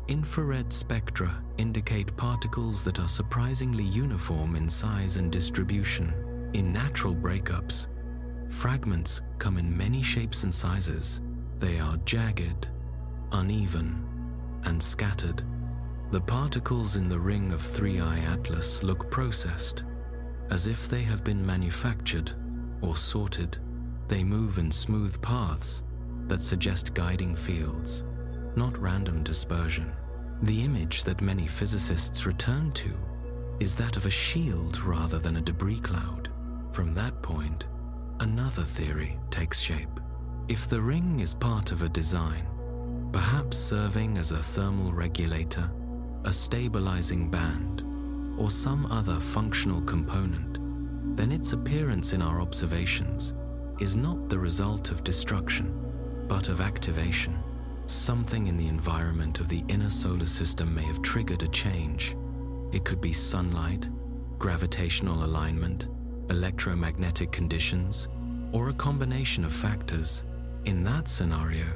S1: Infrared spectra indicate particles that are surprisingly uniform in size and distribution. In natural breakups, fragments come in many shapes and sizes. They are jagged, uneven, and scattered. The particles in the ring of 3I Atlas look processed, as if they have been manufactured or sorted. They move in smooth paths that suggest guiding fields, not random dispersion. The image that many physicists return to is that of a shield rather than a debris cloud. From that point, another theory takes shape. If the ring is part of a design, perhaps serving as a thermal regulator, a stabilizing band, or some other functional component, then its appearance in our observations is not the result of destruction, but of activation. Something in the environment of the inner solar system may have triggered a change. It could be sunlight, gravitational alignment, electromagnetic conditions, or a combination of factors. In that scenario,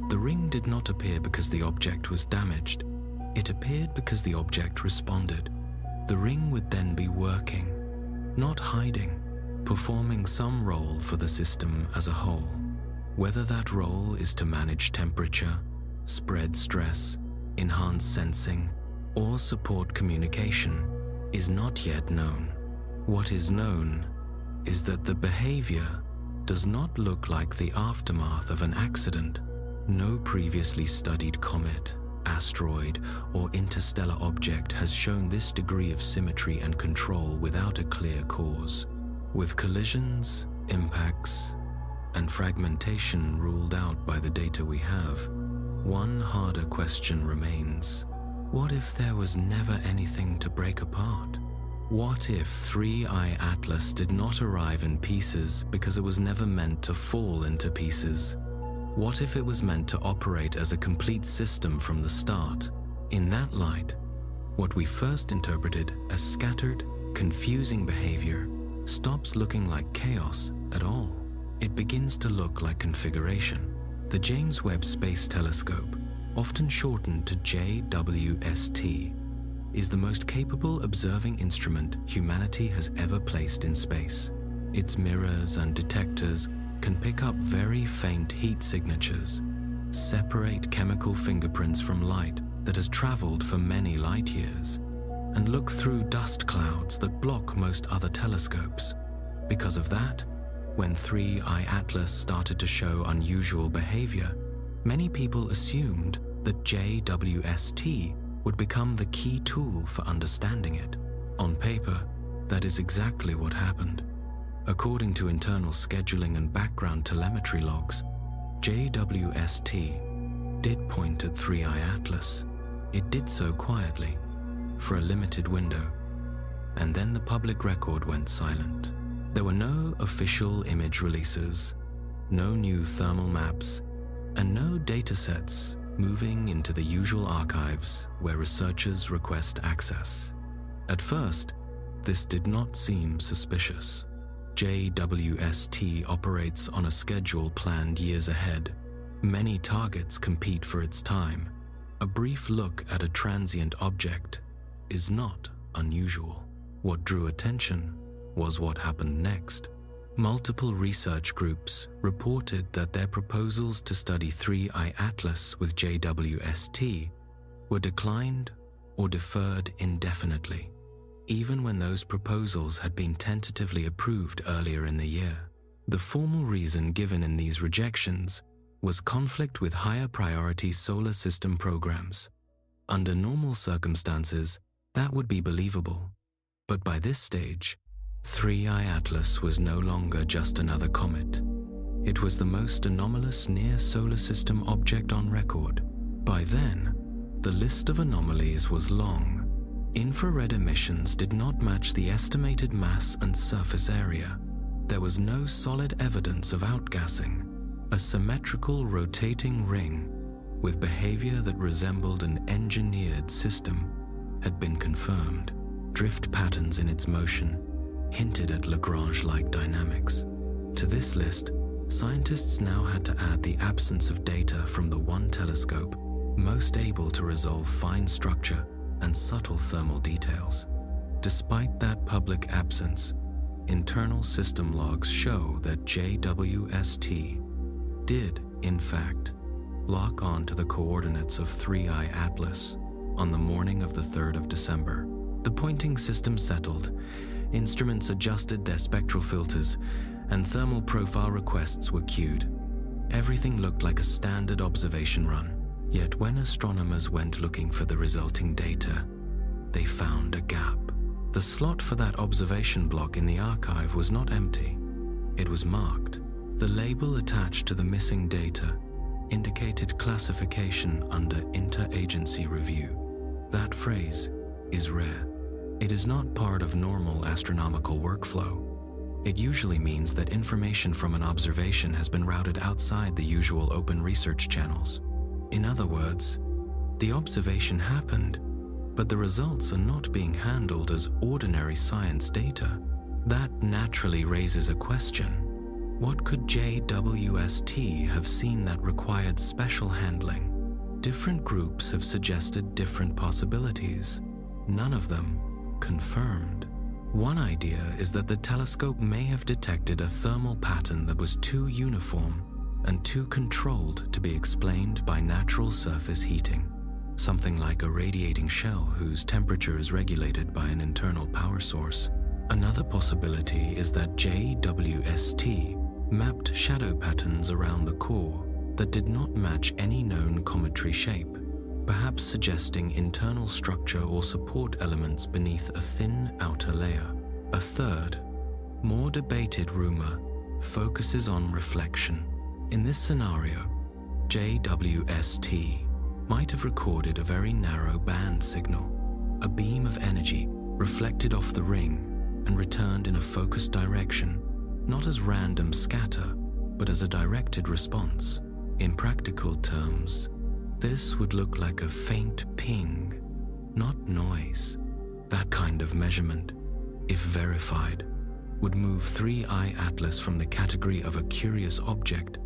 S1: the ring did not appear because the object was damaged. It appeared because the object responded. The ring would then be working, not hiding, performing some role for the system as a whole. Whether that role is to manage temperature, spread stress, enhance sensing, or support communication is not yet known. What is known is that the behavior does not look like the aftermath of an accident. No previously studied comet, asteroid, or interstellar object has shown this degree of symmetry and control without a clear cause. With collisions, impacts, and fragmentation ruled out by the data we have, one harder question remains. What if there was never anything to break apart? What if 3I Atlas did not arrive in pieces because it was never meant to fall into pieces? What if it was meant to operate as a complete system from the start? In that light, what we first interpreted as scattered, confusing behavior stops looking like chaos at all. It begins to look like configuration. The James Webb Space Telescope, often shortened to JWST, is the most capable observing instrument humanity has ever placed in space. Its mirrors and detectors can pick up very faint heat signatures, separate chemical fingerprints from light that has traveled for many light years, and look through dust clouds that block most other telescopes. Because of that, when 3I Atlas started to show unusual behavior, many people assumed that JWST would become the key tool for understanding it. On paper, that is exactly what happened. According to internal scheduling and background telemetry logs, JWST did point at 3I Atlas. It did so quietly, for a limited window, and then the public record went silent. There were no official image releases, no new thermal maps, and no datasets moving into the usual archives where researchers request access. At first, this did not seem suspicious. JWST operates on a schedule planned years ahead. Many targets compete for its time. A brief look at a transient object is not unusual. What drew attention was what happened next. Multiple research groups reported that their proposals to study 3I Atlas with JWST were declined or deferred indefinitely, even when those proposals had been tentatively approved earlier in the year. The formal reason given in these rejections was conflict with higher priority solar system programs. Under normal circumstances, that would be believable. But by this stage, 3I Atlas was no longer just another comet. It was the most anomalous near-solar system object on record. By then, the list of anomalies was long. Infrared emissions did not match the estimated mass and surface area. There was no solid evidence of outgassing. A symmetrical rotating ring with behavior that resembled an engineered system had been confirmed. Drift patterns in its motion hinted at Lagrange-like dynamics. To this list, scientists now had to add the absence of data from the one telescope most able to resolve fine structure and subtle thermal details. Despite that public absence, internal system logs show that JWST did, in fact, lock on to the coordinates of 3I Atlas on the morning of the 3rd of December. The pointing system settled, instruments adjusted their spectral filters, and thermal profile requests were queued. Everything looked like a standard observation run. Yet when astronomers went looking for the resulting data, they found a gap. The slot for that observation block in the archive was not empty. It was marked. The label attached to the missing data indicated classification under interagency review. That phrase is rare. It is not part of normal astronomical workflow. It usually means that information from an observation has been routed outside the usual open research channels. In other words, the observation happened, but the results are not being handled as ordinary science data. That naturally raises a question. What could JWST have seen that required special handling? Different groups have suggested different possibilities, none of them confirmed. One idea is that the telescope may have detected a thermal pattern that was too uniform and too controlled to be explained by natural surface heating, something like a radiating shell whose temperature is regulated by an internal power source. Another possibility is that JWST mapped shadow patterns around the core that did not match any known cometary shape, perhaps suggesting internal structure or support elements beneath a thin outer layer. A third, more debated rumor focuses on reflection. In this scenario, JWST might have recorded a very narrow band signal, a beam of energy reflected off the ring and returned in a focused direction, not as random scatter, but as a directed response. In practical terms, this would look like a faint ping, not noise. That kind of measurement, if verified, would move 3I Atlas from the category of a curious object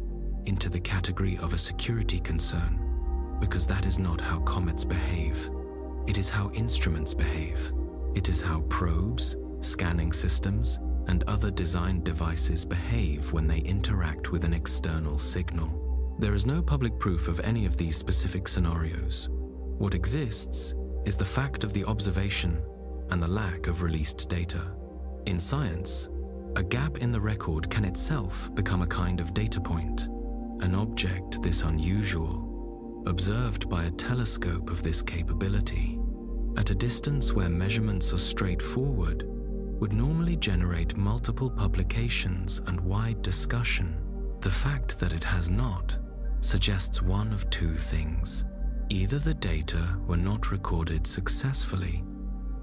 S1: into the category of a security concern, because that is not how comets behave. It is how instruments behave. It is how probes, scanning systems, and other designed devices behave when they interact with an external signal. There is no public proof of any of these specific scenarios. What exists is the fact of the observation and the lack of released data. In science, a gap in the record can itself become a kind of data point. An object this unusual, observed by a telescope of this capability, at a distance where measurements are straightforward, would normally generate multiple publications and wide discussion. The fact that it has not suggests one of two things. Either the data were not recorded successfully,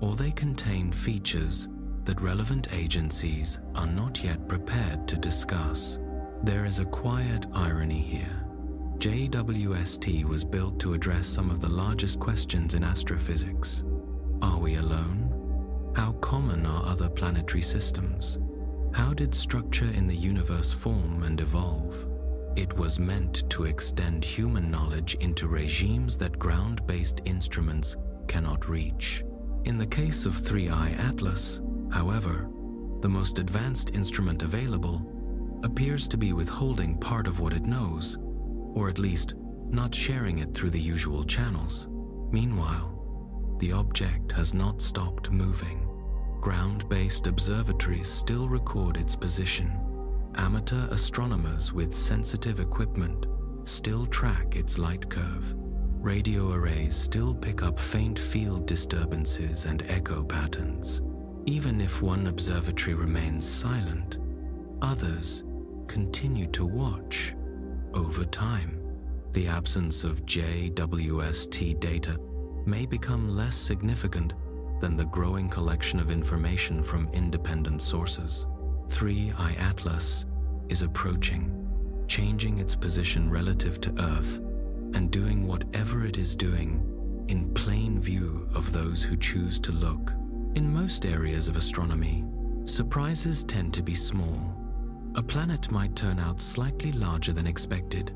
S1: or they contained features that relevant agencies are not yet prepared to discuss. There is a quiet irony here. JWST was built to address some of the largest questions in astrophysics. Are we alone? How common are other planetary systems? How did structure in the universe form and evolve? It was meant to extend human knowledge into regimes that ground-based instruments cannot reach. In the case of 3I Atlas, however, the most advanced instrument available appears to be withholding part of what it knows, or at least not sharing it through the usual channels. Meanwhile, the object has not stopped moving. Ground-based observatories still record its position. Amateur astronomers with sensitive equipment still track its light curve. Radio arrays still pick up faint field disturbances and echo patterns. Even if one observatory remains silent, others continue to watch. Over time, the absence of JWST data may become less significant than the growing collection of information from independent sources. 3I Atlas is approaching, changing its position relative to Earth and doing whatever it is doing in plain view of those who choose to look. In most areas of astronomy, surprises tend to be small. A planet might turn out slightly larger than expected.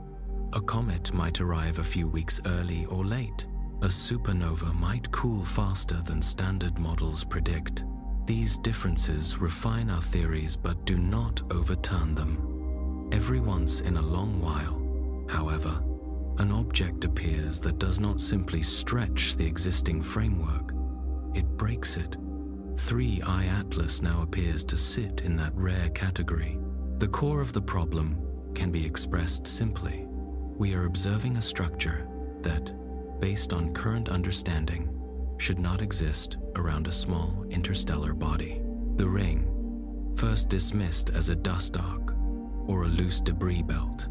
S1: A comet might arrive a few weeks early or late. A supernova might cool faster than standard models predict. These differences refine our theories but do not overturn them. Every once in a long while, however, an object appears that does not simply stretch the existing framework, it breaks it. 3I Atlas now appears to sit in that rare category. The core of the problem can be expressed simply. We are observing a structure that, based on current understanding, should not exist around a small interstellar body. The ring, first dismissed as a dust arc or a loose debris belt,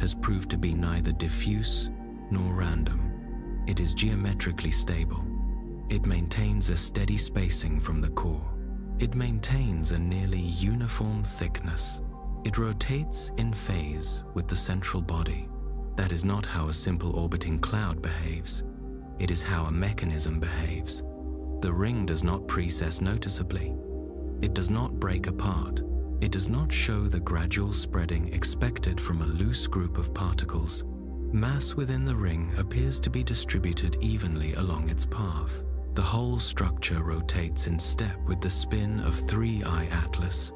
S1: has proved to be neither diffuse nor random. It is geometrically stable. It maintains a steady spacing from the core. It maintains a nearly uniform thickness. It rotates in phase with the central body. That is not how a simple orbiting cloud behaves. It is how a mechanism behaves. The ring does not precess noticeably. It does not break apart. It does not show the gradual spreading expected from a loose group of particles. Mass within the ring appears to be distributed evenly along its path. The whole structure rotates in step with the spin of 3I Atlas,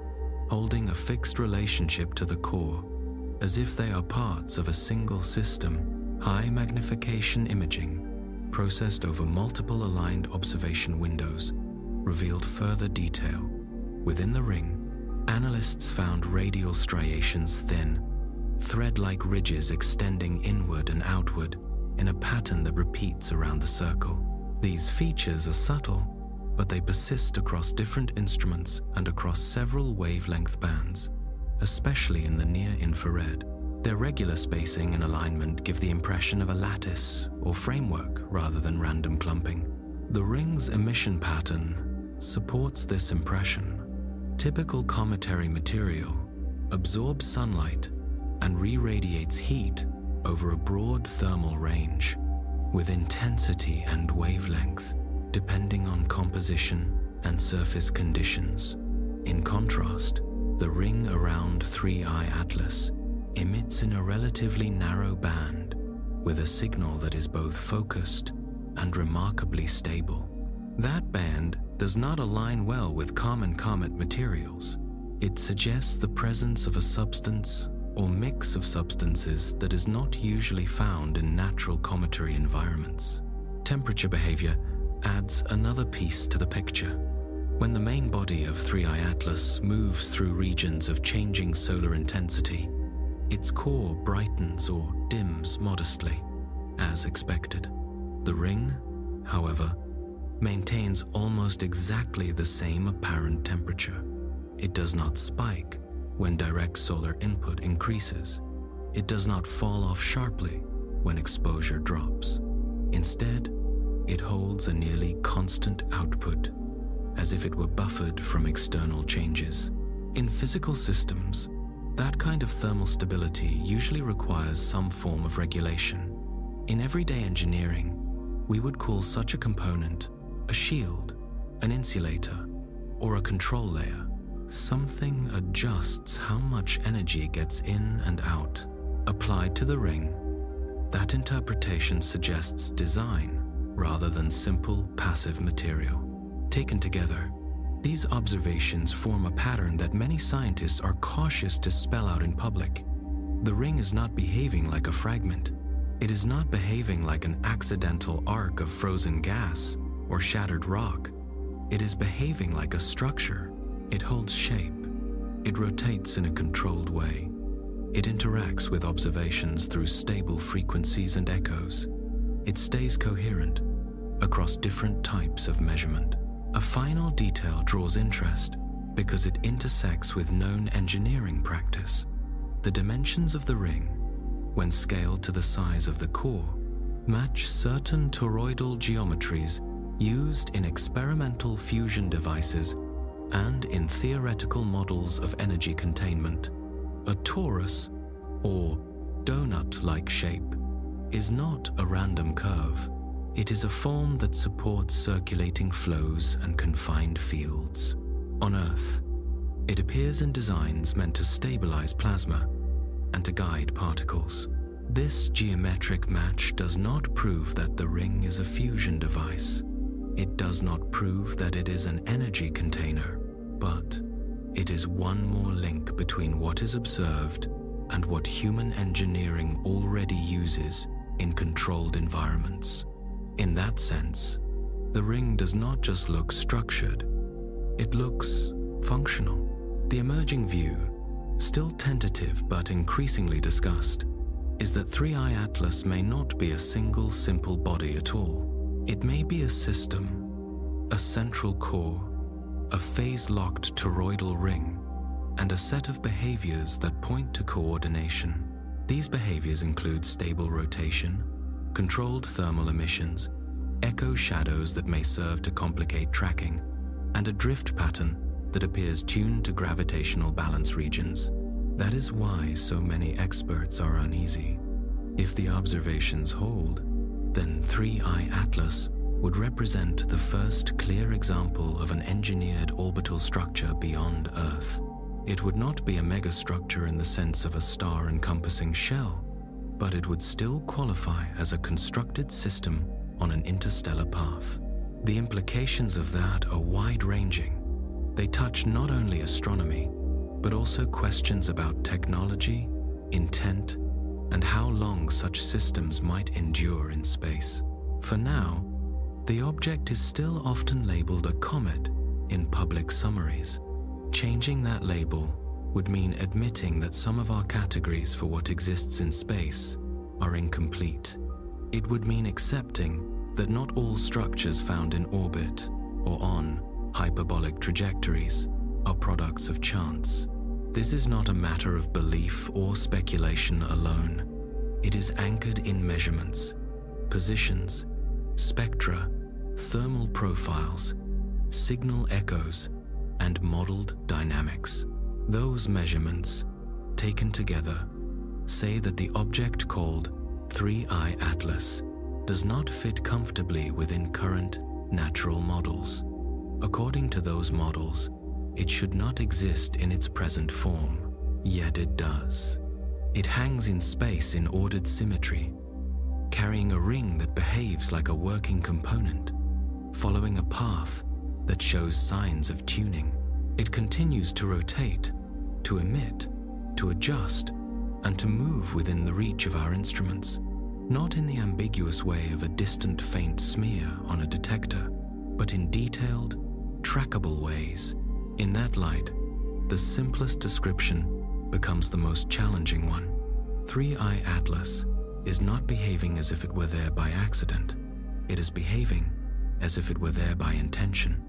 S1: holding a fixed relationship to the core, as if they are parts of a single system. High magnification imaging, processed over multiple aligned observation windows, revealed further detail. Within the ring, analysts found radial striations thin, thread-like ridges extending inward and outward in a pattern that repeats around the circle. These features are subtle, but they persist across different instruments and across several wavelength bands, especially in the near-infrared. Their regular spacing and alignment give the impression of a lattice or framework rather than random clumping. The ring's emission pattern supports this impression. Typical cometary material absorbs sunlight and re-radiates heat over a broad thermal range, with intensity and wavelength depending on composition and surface conditions. In contrast, the ring around 3I Atlas emits in a relatively narrow band with a signal that is both focused and remarkably stable. That band does not align well with common comet materials. It suggests the presence of a substance or mix of substances that is not usually found in natural cometary environments. Temperature behavior adds another piece to the picture. When the main body of 3I Atlas moves through regions of changing solar intensity, its core brightens or dims modestly, as expected. The ring, however, maintains almost exactly the same apparent temperature. It does not spike when direct solar input increases. It does not fall off sharply when exposure drops. Instead, it holds a nearly constant output, as if it were buffered from external changes. In physical systems, that kind of thermal stability usually requires some form of regulation. In everyday engineering, we would call such a component a shield, an insulator, or a control layer. Something adjusts how much energy gets in and out. Applied to the ring, that interpretation suggests design rather than simple passive material. Taken together, these observations form a pattern that many scientists are cautious to spell out in public. The ring is not behaving like a fragment. It is not behaving like an accidental arc of frozen gas or shattered rock. It is behaving like a structure. It holds shape. It rotates in a controlled way. It interacts with observations through stable frequencies and echoes. It stays coherent across different types of measurement. A final detail draws interest because it intersects with known engineering practice. The dimensions of the ring, when scaled to the size of the core, match certain toroidal geometries used in experimental fusion devices and in theoretical models of energy containment. A torus, or donut-like shape, is not a random curve. It is a form that supports circulating flows and confined fields. On Earth, it appears in designs meant to stabilize plasma and to guide particles. This geometric match does not prove that the ring is a fusion device. It does not prove that it is an energy container, but it is one more link between what is observed and what human engineering already uses in controlled environments. In that sense, the ring does not just look structured, it looks functional. The emerging view, still tentative but increasingly discussed, is that 3I Atlas may not be a single simple body at all. It may be a system, a central core, a phase-locked toroidal ring, and a set of behaviors that point to coordination. These behaviors include stable rotation, controlled thermal emissions, echo shadows that may serve to complicate tracking, and a drift pattern that appears tuned to gravitational balance regions. That is why so many experts are uneasy. If the observations hold, then 3I Atlas would represent the first clear example of an engineered orbital structure beyond Earth. It would not be a megastructure in the sense of a star-encompassing shell, but it would still qualify as a constructed system on an interstellar path. The implications of that are wide-ranging. They touch not only astronomy, but also questions about technology, intent, and how long such systems might endure in space. For now, the object is still often labeled a comet in public summaries. Changing that label would mean admitting that some of our categories for what exists in space are incomplete. It would mean accepting that not all structures found in orbit or on hyperbolic trajectories are products of chance. This is not a matter of belief or speculation alone. It is anchored in measurements, positions, spectra, thermal profiles, signal echoes, and modeled dynamics. Those measurements, taken together, say that the object called 3I Atlas does not fit comfortably within current natural models. According to those models, it should not exist in its present form, yet it does. It hangs in space in ordered symmetry, carrying a ring that behaves like a working component, following a path that shows signs of tuning. It continues to rotate, to emit, to adjust, and to move within the reach of our instruments, not in the ambiguous way of a distant faint smear on a detector, but in detailed, trackable ways. In that light, the simplest description becomes the most challenging one. 3I Atlas is not behaving as if it were there by accident. It is behaving as if it were there by intention.